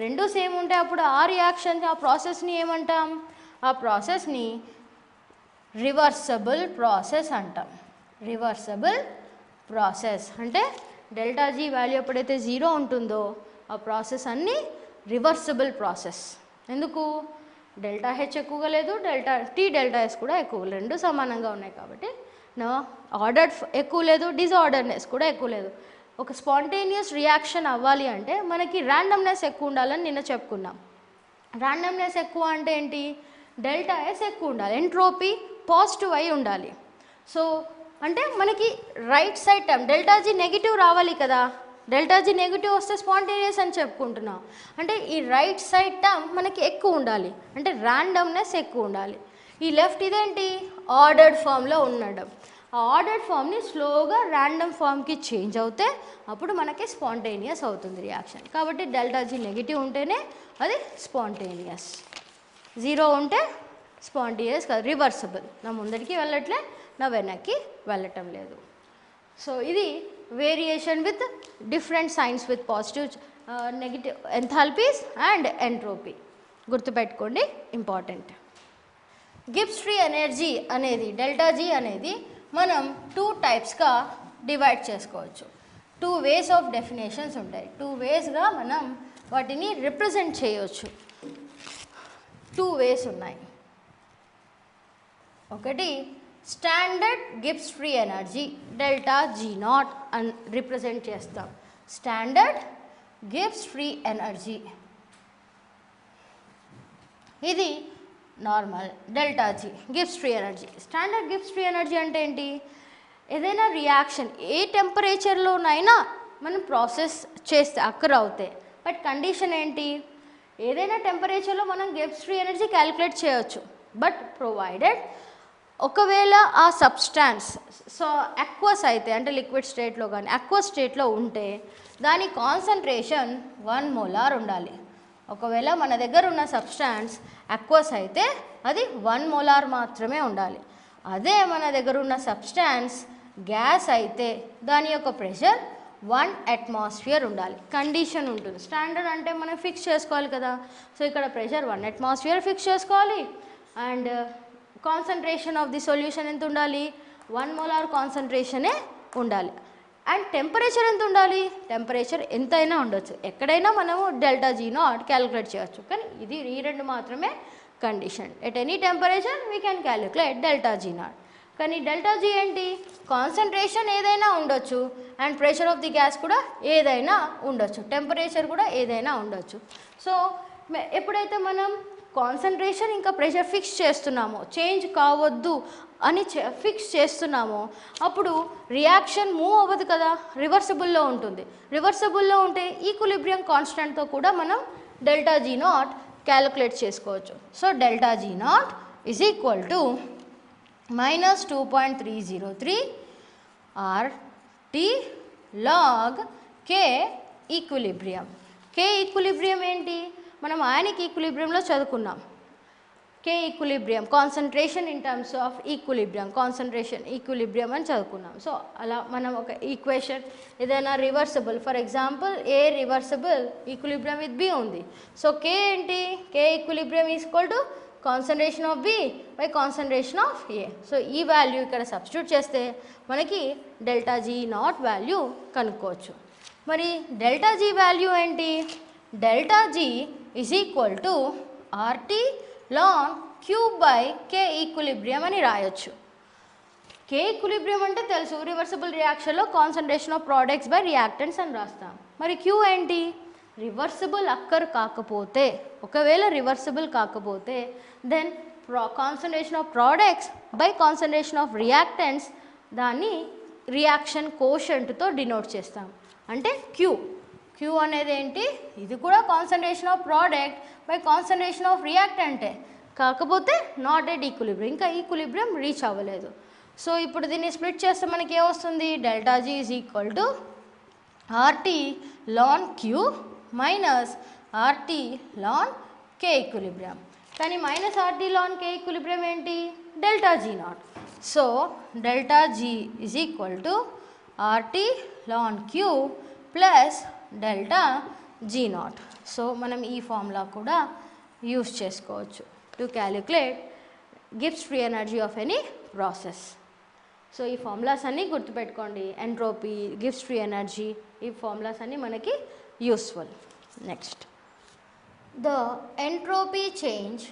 రెండు సేమ్ ఉంటే అప్పుడు ఆ రియాక్షన్, ఆ ప్రాసెస్ని ఏమంటాం, ఆ ప్రాసెస్ని రివర్సబుల్ ప్రాసెస్ అంటాం. రివర్సబుల్ ప్రాసెస్ అంటే డెల్టా జీ వాల్యూ ఎప్పుడైతే జీరో ఉంటుందో ఆ ప్రాసెస్ అన్నీ రివర్సబుల్ ప్రాసెస్. ఎందుకు, డెల్టా హెచ్ ఎక్కువగా లేదు, టీ డెల్టా ఎస్ కూడా ఎక్కువ, రెండు సమానంగా ఉన్నాయి కాబట్టి నా ఆర్డర్ ఎక్కువ లేదు, డిజార్డర్నెస్ కూడా ఎక్కువ లేదు. ఒక స్పాంటేనియస్ రియాక్షన్ అవ్వాలి అంటే మనకి ర్యాండమ్నెస్ ఎక్కువ ఉండాలని నిన్న చెప్పుకున్నాం. ర్యాండమ్నెస్ ఎక్కువ అంటే ఏంటి, డెల్టా ఎస్ ఎక్కువ ఉండాలి, ఎంట్రోపీ పాజిటివ్ అయి ఉండాలి. సో అంటే మనకి right side term delta G negative రావాలి కదా, డెల్టా జీ నెగిటివ్ వస్తే స్పాంటేనియస్ అని చెప్పుకుంటున్నాం. అంటే ఈ రైట్ సైడ్ టర్మ్ మనకి ఎక్కువ ఉండాలి, అంటే ర్యాండమ్నెస్ ఎక్కువ ఉండాలి. ఈ లెఫ్ట్ ఇదేంటి, ఆర్డర్డ్ ఫామ్లో ఉండడం. ఆ ఆర్డర్డ్ ఫామ్ని స్లోగా ర్యాండమ్ ఫామ్కి చేంజ్ అవుతే అప్పుడు మనకి స్పాంటేనియస్ అవుతుంది రియాక్షన్. కాబట్టి డెల్టా జీ నెగిటివ్ ఉంటేనే అది స్పాంటేనియస్, జీరో ఉంటే స్పాంటేనియస్ కాదు, రివర్సబుల్. నా ముందరికి వెళ్ళట్లే, నా వెనక్కి వెళ్ళటం లేదు. సో ఇది variation with different science with positive negative enthalpies and entropy గుర్తుపెట్టుకోండి, ఇంపార్టెంట్. గిబ్స్ ఫ్రీ ఎనర్జీ అనేది, డెల్టా జీ అనేది మనం 2 టైప్స్గా డివైడ్ చేసుకోవచ్చు. 2 వేస్ ఆఫ్ డెఫినేషన్స్ ఉంటాయి, 2 వేస్గా మనం వాటిని రిప్రజెంట్ చేయవచ్చు. 2 వేస్ ఉన్నాయి. ఒకటి standard Gibbs free energy delta G nought అని రిప్రజెంట్ చేస్తాం. స్టాండర్డ్ గిబ్స్ ఫ్రీ ఎనర్జీ, ఇది normal delta G Gibbs free energy. Standard Gibbs free energy అంటే ఏంటి, ఏదైనా రియాక్షన్ ఏ టెంపరేచర్లోనైనా మనం ప్రాసెస్ చేస్తే అక్కర్ అవుతాయి. బట్ కండిషన్ ఏంటి, ఏదైనా టెంపరేచర్లో మనం గిబ్స్ ఫ్రీ ఎనర్జీ క్యాలిక్యులేట్ చేయవచ్చు. బట్ ప్రొవైడెడ్ ఒకవేళ ఆ సబ్స్టాన్స్ సో అక్వస్ అయితే, అంటే లిక్విడ్ స్టేట్లో కానీ అక్వస్ స్టేట్లో ఉంటే దాని కాన్సన్ట్రేషన్ 1 మోలార్ ఉండాలి. ఒకవేళ మన దగ్గర ఉన్న సబ్స్టాన్స్ అక్వస్ అయితే అది 1 మోలార్ మాత్రమే ఉండాలి. అదే మన దగ్గర ఉన్న సబ్స్టాన్స్ గ్యాస్ అయితే దాని యొక్క ప్రెషర్ 1 అట్మాస్ఫియర్ ఉండాలి. కండిషన్ ఉంటుంది. స్టాండర్డ్ అంటే మనం ఫిక్స్ చేసుకోవాలి కదా. సో ఇక్కడ ప్రెషర్ 1 అట్మాస్ఫియర్ ఫిక్స్ చేసుకోవాలి. And concentration of the solution ఎంత ఉండాలి, 1 మోలార్ కాన్సన్ట్రేషనే ఉండాలి. అండ్ టెంపరేచర్ ఎంత ఉండాలి? టెంపరేచర్ ఎంతైనా ఉండొచ్చు, ఎక్కడైనా మనము డెల్టా జీ నాట్ క్యాలిక్యులేట్ చేయొచ్చు. కానీ ఇది ఈ రెండు మాత్రమే condition. At any temperature we can calculate delta G nought. కానీ డెల్టా జీ ఏంటి? కాన్సన్ట్రేషన్ ఏదైనా ఉండొచ్చు and pressure of the gas కూడా ఏదైనా ఉండొచ్చు, టెంపరేచర్ కూడా ఏదైనా ఉండొచ్చు. సో ఎప్పుడైతే మనం కాన్సన్ట్రేషన్ ఇంకా ప్రెషర్ ఫిక్స్ చేస్తున్నామో, చేంజ్ కావద్దు అని ఫిక్స్ చేస్తున్నామో, అప్పుడు రియాక్షన్ మూవ్ అవ్వదు కదా, రివర్సిబుల్లో ఉంటుంది. రివర్సిబుల్లో ఉంటే ఈక్విలిబ్రియం కాన్స్టెంట్తో కూడా మనం డెల్టా జీ నాట్ క్యాలిక్యులేట్ చేసుకోవచ్చు. So delta G nought is equal to -2.303 RT log K equilibrium. K equilibrium ఏంటి? మనం అయానిక్ ఈక్విలిబ్రియంలో చదువుకున్నాం. K equilibrium concentration in terms of equilibrium, concentration equilibrium అని చదువుకున్నాం. సో అలా మనం ఒక ఈక్వేషన్ ఏదైనా reversible, for example A reversible equilibrium with B ఉంది. సో K ఏంటి? K ఈక్విలిబ్రియం is equal to concentration of B by concentration of A. So ఈ వాల్యూ ఇక్కడ సబ్స్టిట్యూట్ చేస్తే మనకి డెల్టా జీ నాట్ వాల్యూ కనుక్కోవచ్చు. మరి డెల్టా జీ వాల్యూ ఏంటి? Delta G is equal to RT ln cube by K equilibrium అని రాయొచ్చు. K equilibrium అంటే తెలుసు, రివర్సిబుల్ రియాక్షన్లో concentration of products by reactants అని రాస్తాం. మరి క్యూ ఏంటి? రివర్సిబుల్ అక్కర్ కాకపోతే, ఒకవేళ రివర్సిబుల్ కాకపోతే then concentration of products by concentration of reactants, దాన్ని రియాక్షన్ కోషంట్తో డినోట్ చేస్తాం. అంటే క్యూ అనేది ఏంటి? ఇది కూడా concentration of product by concentration of రియాక్టెంటే, కాకపోతే నాట్ ఎట్ ఈక్విలిబ్రియం, ఇంకా ఈక్విలిబ్రియం రీచ్ అవ్వలేదు. సో ఇప్పుడు దీన్ని స్ప్లిట్ చేస్తే మనకి ఏమొస్తుంది? Delta G is equal to RT ln Q minus RT ln K equilibrium. కానీ minus RT ln K equilibrium ఏంటి? Delta G not. So delta G is equal to RT ln Q plus delta G not. So మనం ఈ formula కూడా use చేసుకోవచ్చు to calculate Gibbs free energy of any process. So ఈ formulas అన్నీ గుర్తుపెట్టుకోండి. Entropy, Gibbs free energy, ఈ formulas అన్నీ మనకి useful. Next, the entropy change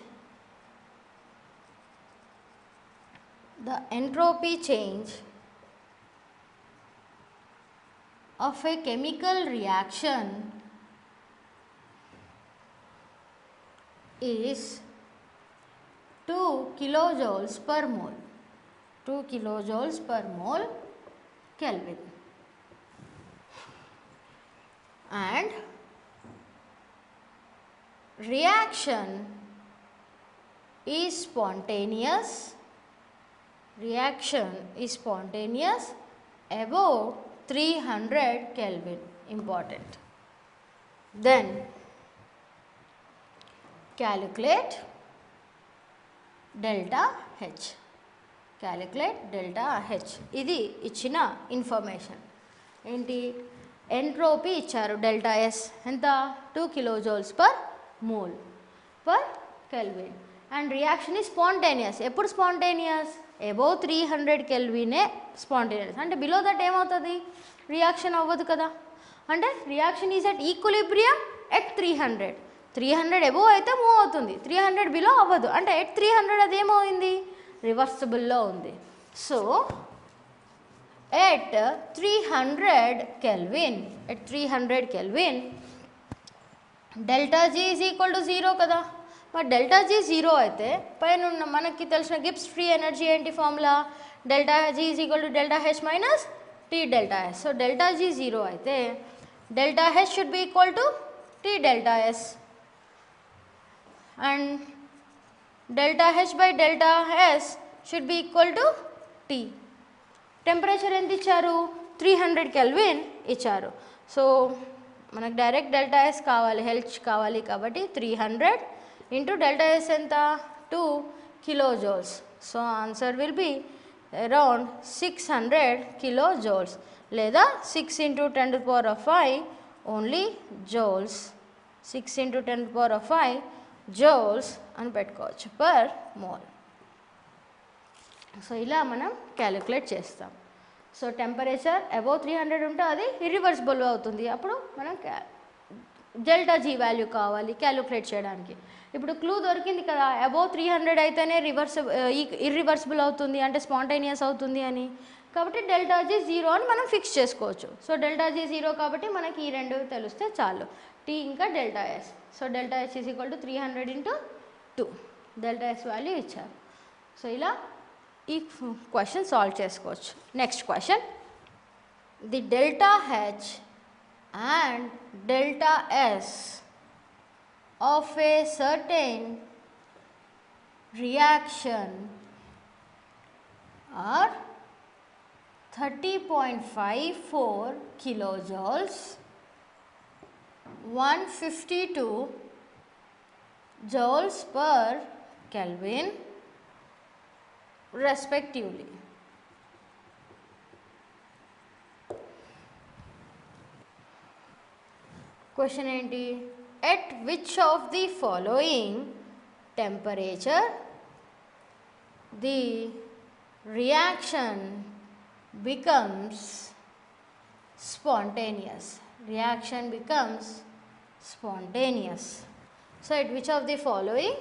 of a chemical reaction is 2 kilojoules per mole. 2 kilojoules per mole Kelvin. And reaction is spontaneous. Reaction is spontaneous above 300 Kelvin. Important. Then calculate delta H. Calculate delta H. ఇది ఇచ్చిన information ఏంటి? Entropy ఇచ్చారు, delta S ఎంత? 2 kilojoules per mole per Kelvin. And reaction ఈ spontaneous. ఎప్పుడు spontaneous? Above 300 కెల్వినే spontaneous. అంటే below that ఏమవుతుంది? రియాక్షన్ అవ్వదు కదా. అంటే reaction is at equilibrium at 300. 300 above అయితే మూవ్ అవుతుంది, 300 బిలో అవ్వదు. అంటే ఎట్ 300 అది ఏమవుతుంది? రివర్సిబుల్లో ఉంది. So at 300 Kelvin delta G is equal to 0 కదా. మరి డెల్టా జీ 0 అయితే పైన ఉన్న మనకి తెలిసిన గిబ్స్ ఫ్రీ ఎనర్జీ ఏంటి formula? Delta G is equal to delta H minus T delta S. So delta G 0 అయితే delta H should be equal to T delta S and delta H by delta S should be equal to T. Temperature ఎంత ఇచ్చారు? 300 Kelvin ఇచ్చారు. So మనకు direct delta S కావాలి, H కావాలి, కాబట్టి 300 into delta S ఎంత? 2 kilojoules. So answer will be around 600 kilojoules లేదా 6 into 10 to the power of 5 only joules. 6 into 10 to the power of 5 joules అని పెట్టుకోవచ్చు పర్ మోల్. సో ఇలా మనం క్యాలిక్యులేట్ చేస్తాం. సో టెంపరేచర్ అబోవ్ 300 ఉంటే అది ఇర్రివర్సిబుల్ అవుతుంది. అప్పుడు మనం డెల్టా జీ వాల్యూ కావాలి క్యాలిక్యులేట్ చేయడానికి. ఇప్పుడు క్లూ దొరికింది కదా, అబోవ్ 300 అయితేనే ఇర్రివర్సిబుల్ అవుతుంది అంటే స్పాంటేనియస్ అవుతుంది అని. కాబట్టి డెల్టా జీ 0 అని మనం ఫిక్స్ చేసుకోవచ్చు. సో డెల్టా జీ 0 కాబట్టి మనకి ఈ రెండు తెలిస్తే చాలు, టీ ఇంకా delta S. So delta S is equal to 300 × 2 delta S value ఇచ్చారు. సో ఇలా ఈ క్వశ్చన్ సాల్వ్ చేసుకోవచ్చు. Next question, the delta H and delta S of a certain reaction are 30.54 kilojoules, 152 joules per Kelvin respectively. Question ఏంటి? At which of the following temperature the reaction becomes spontaneous? Reaction becomes spontaneous. So at which of the following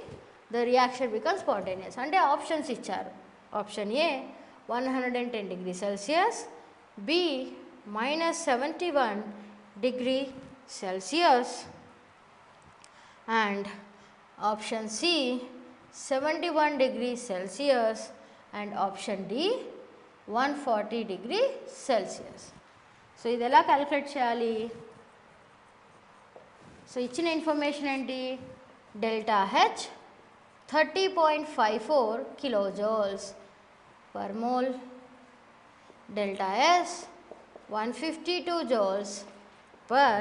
the reaction becomes spontaneous? అంటే options ఇచ్చారు. Option A 110 degree Celsius, B -71 degree Celsius, and option C 71 degree Celsius, and option D 140 degree Celsius. So ఇది ఎలా calculate చేయాలి? So ఇచ్చిన information ఏంటి? Delta H 30.54 kilojoules per mole, delta s 152 joules per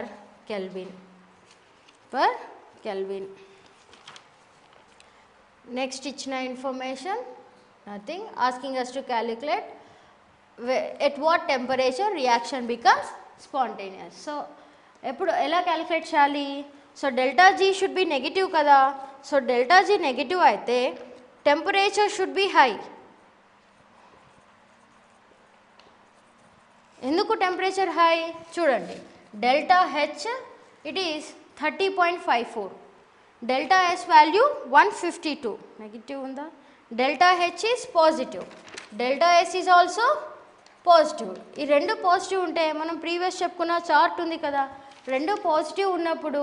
Kelvin. Next ఇచ్చిన information nothing, asking us to calculate at what temperature reaction becomes spontaneous. So ఎప్పుడు ఎలా calculate చేయాలి? So delta G should be negative కదా. So delta G negative అయితే temperature should be high. ఎందుకు temperature high? చూడండి, delta H it is 30.54, delta S value 152, negative ఉందా? Delta H is positive, delta S is also positive. ఈ రెండు positive ఉంటే మనం previous చెప్పుకున్న చార్ట్ ఉంది కదా, రెండు పాజిటివ్ ఉన్నప్పుడు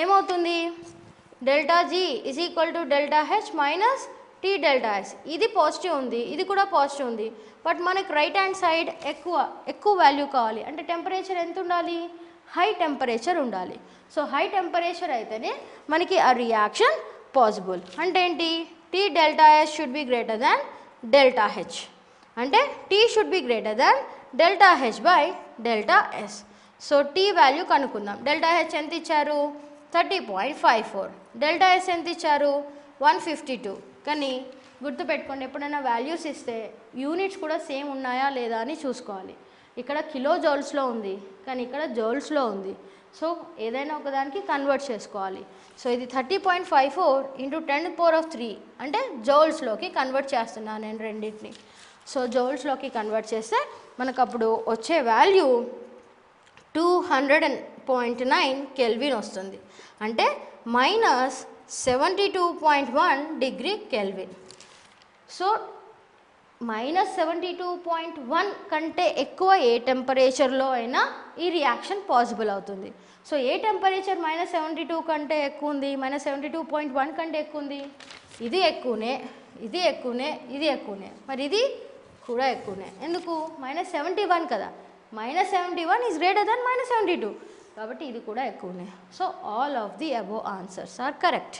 ఏమవుతుంది? Delta G is equal to delta H minus T delta S. ఇది పాజిటివ్ ఉంది, ఇది కూడా పాజిటివ్ ఉంది, బట్ మనకి రైట్ హ్యాండ్ సైడ్ ఎక్కువ వాల్యూ కావాలి అంటే టెంపరేచర్ ఎంత ఉండాలి? హై టెంపరేచర్ ఉండాలి. సో హై టెంపరేచర్ అయితేనే మనకి ఆ రియాక్షన్ పాసిబుల్. అంటే ఏంటి? T delta S should be greater than delta H, అంటే T should be greater than delta H by delta S. So T value కనుక్కుందాం. డెల్టా హెచ్ ఎంత ఇచ్చారు? 30.54. డెల్టా ఎస్ ఎంత ఇచ్చారు? 152. కానీ గుర్తుపెట్టుకోండి, ఎప్పుడైనా వాల్యూస్ ఇస్తే యూనిట్స్ కూడా సేమ్ ఉన్నాయా లేదా అని చూసుకోవాలి. ఇక్కడ కిలో జౌల్స్లో ఉంది, కానీ ఇక్కడ జౌల్స్లో ఉంది. సో ఏదైనా ఒకదానికి కన్వర్ట్ చేసుకోవాలి. సో ఇది 30.54 × 10⁻³ అంటే జౌల్స్లోకి కన్వర్ట్ చేస్తున్నాను నేను రెండింటిని. సో జౌల్స్లోకి కన్వర్ట్ చేస్తే మనకు అప్పుడు వచ్చే వాల్యూ 200.9 కెల్విన్ వస్తుంది, అంటే -72.1 డిగ్రీ కెల్విన్. సో -72.1 కంటే ఎక్కువ ఏ టెంపరేచర్లో అయినా ఈ రియాక్షన్ పాసిబుల్ అవుతుంది. సో ఏ టెంపరేచర్ -72 కంటే ఎక్కువ ఉంది? -72.1 కంటే ఎక్కువ ఉంది. ఇది ఎక్కువనే, ఇది ఎక్కువనే, ఇది ఎక్కువనే, మరి ఇది కూడా ఎక్కువనే. ఎందుకు? -71 కదా, -71 ఈజ్ గ్రేటర్ దెన్ -72, కాబట్టి ఇది కూడా ఎక్కువనే. So all of the above answers are correct.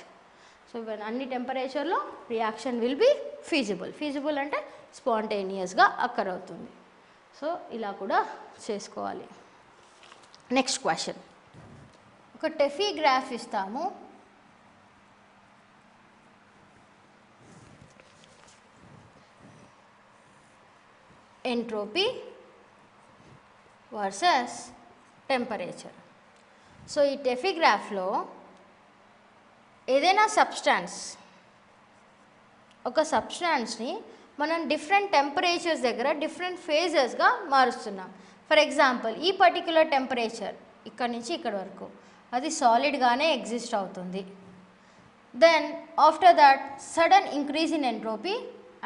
So అన్ని టెంపరేచర్లో రియాక్షన్ విల్ బి ఫీజిబుల్ అంటే స్పాంటేనియస్గా అక్కర్ అవుతుంది. సో ఇలా కూడా చేసుకోవాలి. నెక్స్ట్ క్వశ్చన్, ఒక టెఫీ గ్రాఫ్ ఇస్తాము. Entropy versus temperature. సో ఈ టెఫీ గ్రాఫ్లో ఏదైనా సబ్స్టాన్స్, ఒక సబ్స్టాన్స్ని మనం డిఫరెంట్ టెంపరేచర్స్ దగ్గర డిఫరెంట్ ఫేజెస్గా మారుస్తున్నాం. ఫర్ ఎగ్జాంపుల్ ఈ పర్టిక్యులర్ టెంపరేచర్ ఇక్కడ నుంచి ఇక్కడ వరకు అది సాలిడ్గానే ఎగ్జిస్ట్ అవుతుంది. Then after that sudden increase in entropy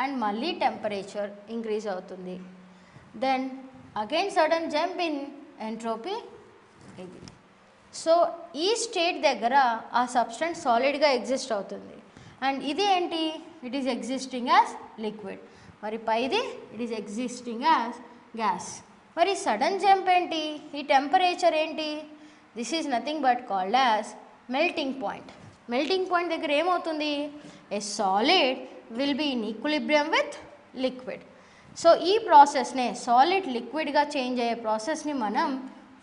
and మళ్ళీ టెంపరేచర్ ఇంక్రీజ్ అవుతుంది. Then again sudden jump in entropy. ఇది సో ఈ స్టేట్ దగ్గర ఆ సబ్స్టెన్స్ సాలిడ్గా ఎగ్జిస్ట్ అవుతుంది. అండ్ ఇది ఏంటి, it is existing as liquid. మరి పైది it is existing as gas. మరి సడన్ జంప్ ఏంటి, ఈ టెంపరేచర్ ఏంటి, this is nothing but called as melting point. Melting point దగ్గర ఏమవుతుంది, a solid will be in equilibrium with liquid. So ఈ ప్రాసెస్నే సాలిడ్ లిక్విడ్గా చేంజ్ అయ్యే ప్రాసెస్ని మనం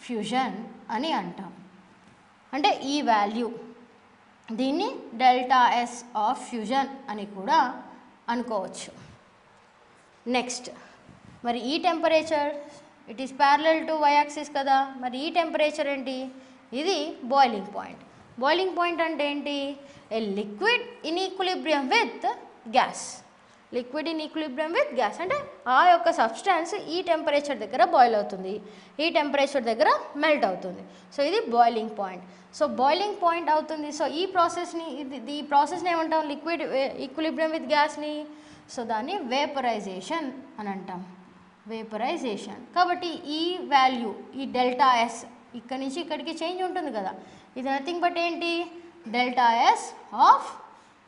ఫ్యూజన్ అని అంటాం. అంటే ఈ వాల్యూ దీన్ని డెల్టా ఎస్ ఆఫ్ ఫ్యూజన్ అని కూడా అనుకోవచ్చు. నెక్స్ట్ మరి ఈ temperature it is parallel to Y axis కదా, మరి ఈ టెంపరేచర్ ఏంటి, ఇది బాయిలింగ్ పాయింట్. బాయిలింగ్ పాయింట్ అంటే ఏంటి, a liquid in equilibrium with gas. Liquid in equilibrium with gas అంటే ఆ యొక్క సబ్స్టాన్స్ ఈ టెంపరేచర్ దగ్గర బాయిల్ అవుతుంది, ఈ టెంపరేచర్ దగ్గర మెల్ట్ అవుతుంది. సో ఇది boiling point. So boiling point అవుతుంది. సో ఈ ప్రాసెస్ని ఈ ప్రాసెస్ని ఏమంటాం, లిక్విడ్ ఈక్విలిబ్రియం విత్ గ్యాస్ని, సో దాన్ని వేపరైజేషన్ అని అంటాం. వేపరైజేషన్. కాబట్టి ఈ వాల్యూ ఈ డెల్టా ఎస్ ఇక్కడ నుంచి ఇక్కడికి చేంజ్ ఉంటుంది కదా, ఇది నథింగ్ బట్ ఏంటి, delta S of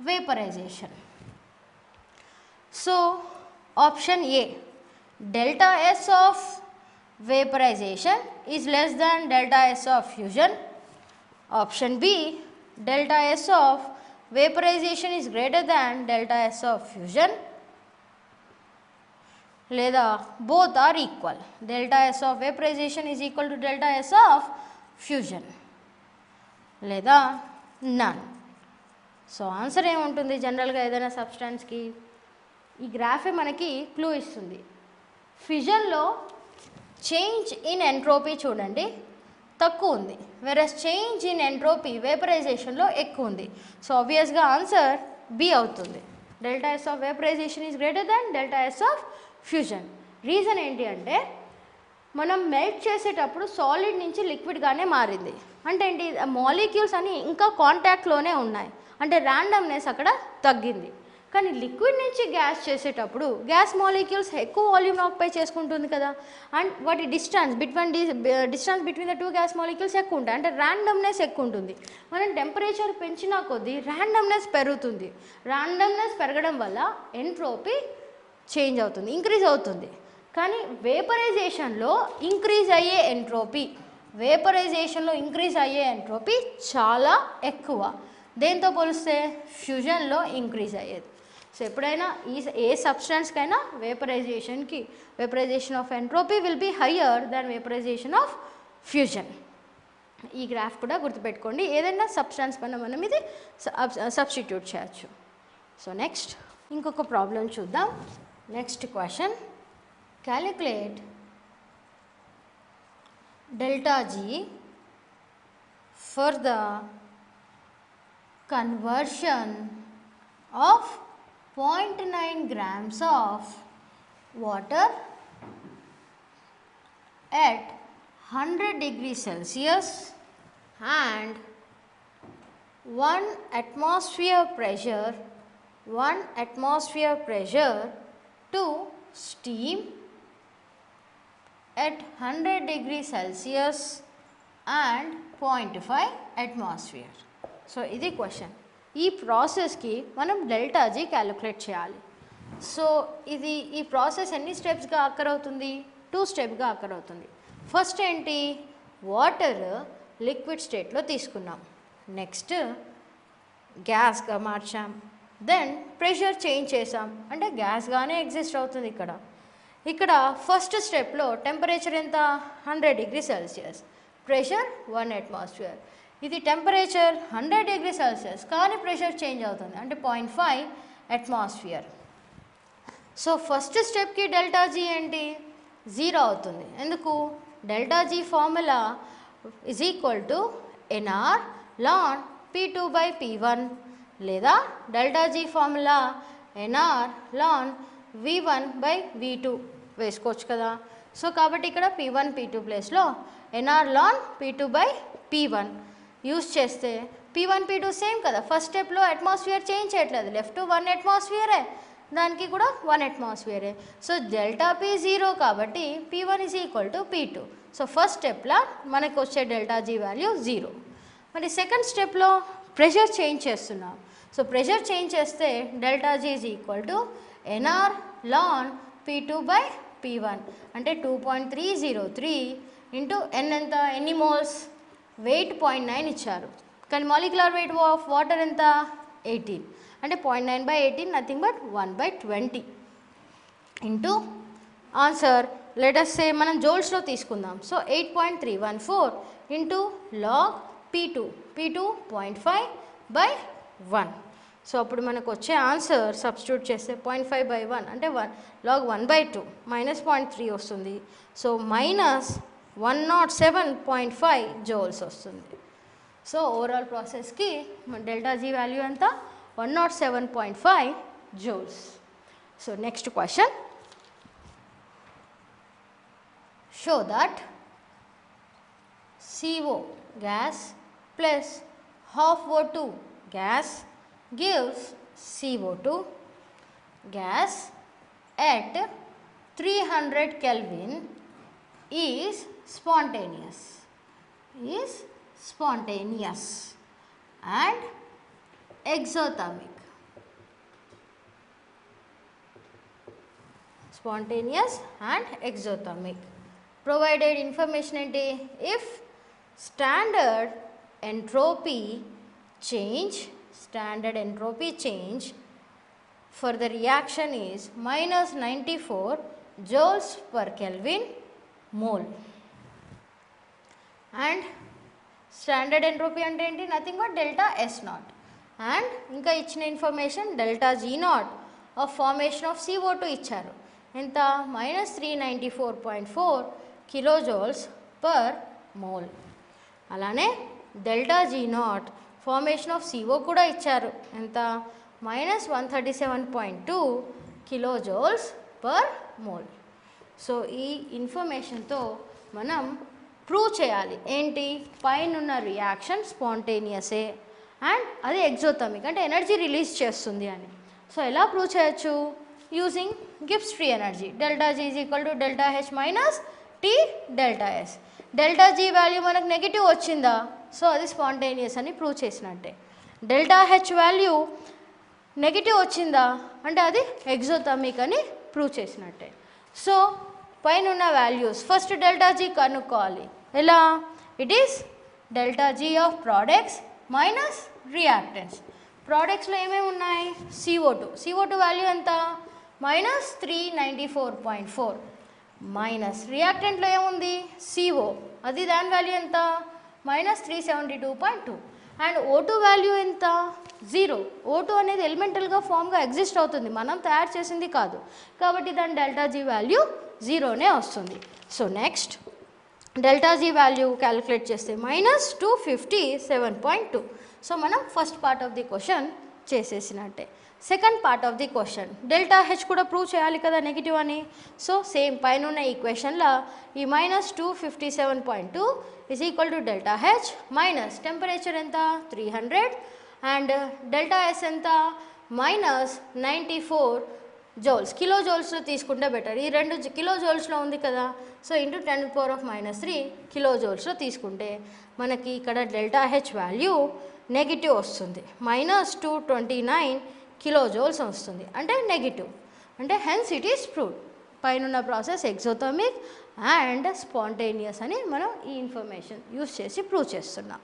vaporisation. So option A delta S of vaporization is less than delta S of fusion. Option B delta S of vaporization is greater than delta S of fusion. లేదా both are equal, delta S of vaporization is equal to delta S of fusion, లేదా none. So answer ఏముంటుంది జనరల్గా ఏదైనా సబ్స్టాన్స్కి, ఈ గ్రాఫే మనకి clue ఇస్తుంది. ఫ్యూజన్లో change in entropy చూడండి తక్కువ ఉంది, వెరస్ చేంజ్ ఇన్ ఎంట్రోపీ వేపరైజేషన్లో ఎక్కువ ఉంది. సో ఆబ్వియస్గా ఆన్సర్ బి అవుతుంది. Delta S of vaporisation is greater than delta S of fusion. Reason ఏంటి అంటే మనం మెల్ట్ చేసేటప్పుడు సాలిడ్ నుంచి లిక్విడ్గానే మారింది. అంటే ఏంటి, మాలిక్యూల్స్ అని ఇంకా కాంటాక్ట్లోనే ఉన్నాయి, అంటే ర్యాండమ్నెస్ అక్కడ తగ్గింది. కానీ లిక్విడ్ నుంచి గ్యాస్ చేసేటప్పుడు గ్యాస్ మాలిక్యూల్స్ ఎక్కువ వాల్యూమ్ ఆక్యుపై చేసుకుంటుంది కదా, అండ్ వాటి distance between the two gas molecules ఎక్కువ ఉంటాయి, అంటే ర్యాండమ్నెస్ ఎక్కువ ఉంటుంది. మనం టెంపరేచర్ పెంచినా కొద్దీ ర్యాండమ్నెస్ పెరుగుతుంది. ర్యాండమ్నెస్ పెరగడం వల్ల ఎంట్రోపీ చేంజ్ అవుతుంది, ఇంక్రీజ్ అవుతుంది. కానీ వేపరైజేషన్లో ఇంక్రీజ్ అయ్యే ఎంట్రోపీ చాలా ఎక్కువ. దేంతో పోలిస్తే ఫ్యూజన్లో ఇంక్రీజ్ అయ్యేది. సో ఎప్పుడైనా ఏ సబ్స్టాన్స్కైనా vaporisation of entropy will be higher than vaporisation of fusion. ఈ గ్రాఫ్ కూడా గుర్తుపెట్టుకోండి, ఏదైనా సబ్స్టాన్స్ పైన మనం ఇది సబ్స్టిట్యూట్ చేయొచ్చు. సో నెక్స్ట్ ఇంకొక ప్రాబ్లం చూద్దాం. Next question, calculate delta G for the conversion of 0.9 grams of water at 100 degrees Celsius and 1 atmosphere pressure to steam at 100 degrees Celsius and 0.5 atmosphere. So ఇది question. ఈ ప్రాసెస్కి మనం delta G calculate చేయాలి. So ఈ process ఎన్ని స్టెప్స్గా అక్కర్ అవుతుంది, 2 స్టెప్గా అక్కర్ అవుతుంది. First ఏంటి, water liquid స్టేట్లో తీసుకున్నాం, నెక్స్ట్ గ్యాస్గా మార్చాం, దెన్ ప్రెషర్ చేంజ్ చేసాం, అంటే గ్యాస్గానే ఎగ్జిస్ట్ అవుతుంది. ఇక్కడ ఫస్ట్ స్టెప్లో టెంపరేచర్ ఎంత, 100 degrees Celsius, ప్రెషర్ 1 atmosphere. ఇది టెంపరేచర్ 100 degrees Celsius కానీ ప్రెషర్ చేంజ్ అవుతుంది, అంటే 0.5 atmosphere. సో ఫస్ట్ స్టెప్కి డెల్టా జీ ఏంటి, 0 అవుతుంది. ఎందుకు, delta G formula is equal to NR ln P2/P1, లేదా delta G formula NR ln V1/V2 వేసుకోవచ్చు కదా. సో కాబట్టి ఇక్కడ P1 P2 ప్లేస్లో NR ln P2/P1 యూజ్ చేస్తే P1 P2 సేమ్ కదా. ఫస్ట్ స్టెప్లో అట్మాస్ఫియర్ చేంజ్ చేయట్లేదు, లెఫ్ట్ 1 అట్మాస్ఫియరే, దానికి కూడా 1 అట్మాస్ఫియరే. సో డెల్టా P 0 కాబట్టి P1 = P2. సో ఫస్ట్ స్టెప్లో మనకు వచ్చే డెల్టా G వాల్యూ 0. మరి సెకండ్ స్టెప్లో ప్రెషర్ చేంజ్ చేస్తున్నాం. సో ప్రెషర్ చేంజ్ చేస్తే delta G = NR ln P2/P1 అంటే 2.303 ఇంటూ N ఎంత, ఎన్ని మోల్స్, వెయిట్ 0.9 ఇచ్చారు, కానీ మాలిక్యులర్ వెయిట్ ఆఫ్ వాటర్ ఎంత, 18 అంటే 0.9/18 nothing but 1/20 into answer let us say మనం జోల్స్లో తీసుకుందాం. So 8.314 into log P2 0.5/1. So అప్పుడు మనకు వచ్చే ఆన్సర్ సబ్స్టిట్యూట్ చేస్తే 0.5/1 అంటే లాగ్ 1/2 -0.3 వస్తుంది. సో -107.5 జోల్స్ వస్తుంది. సో ఓవరాల్ ప్రాసెస్కి డెల్టా G వాల్యూ ఎంత, 107.5 joules. So next question, show that CO gas plus half O2 gas gives CO2 gas at 300 Kelvin is spontaneous and exothermic. Spontaneous and exothermic. Provided information ఏంటి, if standard entropy change for the reaction is -94 joules per Kelvin mole and standard entropy అంటే ఏంటి, nothing but delta S0 and ఇంకా ఇచ్చిన information delta G0 of formation of CO2 ఇచ్చారు, ఎంత, -394.4 kilojoules per mole. అలానే delta G0 formation of CO కూడా ఇచ్చారు, ఎంత, -137.2 కిలోజౌల్స్ పర్ మోల్. సో ఈ ఇన్ఫర్మేషన్తో మనం ప్రూవ్ చేయాలి ఏంటి, పైనున్న రియాక్షన్ స్పాంటేనియసే అండ్ అది ఎగ్జోథర్మిక్ అంటే ఎనర్జీ రిలీజ్ చేస్తుంది అని. సో ఎలా ప్రూవ్ చేయొచ్చు, using Gibbs free energy. Delta G = delta H minus T delta S. Delta G value మనకు నెగిటివ్ వచ్చిందా, సో అది స్పాంటేనియస్ అని ప్రూవ్ చేసినట్టే. డెల్టా H వాల్యూ నెగిటివ్ వచ్చిందా అంటే అది ఎగ్జోథర్మిక్ అని ప్రూవ్ చేసినట్టే. సో పైన ఉన్న వాల్యూస్ ఫస్ట్ డెల్టా G కనుక్కోవాలి. ఎలా, it is delta G of products minus reactants. ప్రోడక్ట్స్లో ఏమేమి ఉన్నాయి, CO2 వాల్యూ ఎంత, -394.4 మైనస్ రియాక్టెంట్లో ఏముంది CO, అది దాని వాల్యూ ఎంత, -372.2 అండ్ O2 వాల్యూ ఎంత, 0. O2 అనేది ఎలిమెంటల్గా ఫామ్గా ఎగ్జిస్ట్ అవుతుంది, మనం తయారు చేసింది కాదు, కాబట్టి దాని డెల్టా G వాల్యూ 0నే వస్తుంది. So next delta G value calculate చేస్తే -257.2. సో మనం first part of the question చేసేసినట్టే. Second part of the question delta H కూడా ప్రూవ్ చేయాలి కదా నెగిటివ్ అని. సో సేమ్ పైన ఉన్న ఈక్వేషన్లో ఈ -257.2 = డెల్టా H మైనస్ టెంపరేచర్ ఎంత, 300 అండ్ డెల్టా S ఎంత, -94 జౌల్స్. కిలో జౌల్స్లో తీసుకుంటే బెటర్, ఈ రెండు కిలో జౌల్స్లో ఉంది కదా, సో ఇంటూ 10⁻³ కిలో జౌల్స్లో తీసుకుంటే మనకి ఇక్కడ డెల్టా H వాల్యూ నెగిటివ్ వస్తుంది, -229 కిలో జౌల్స్ వస్తుంది, అంటే నెగిటివ్, అంటే హెన్స్ ఇట్ ఈస్ ప్రూవ్డ్. పైన ప్రాసెస్ ఎగ్జోథర్మిక్ అండ్ స్పాంటేనియస్ అని మనం ఈ ఇన్ఫర్మేషన్ యూస్ చేసి ప్రూవ్ చేస్తున్నాం.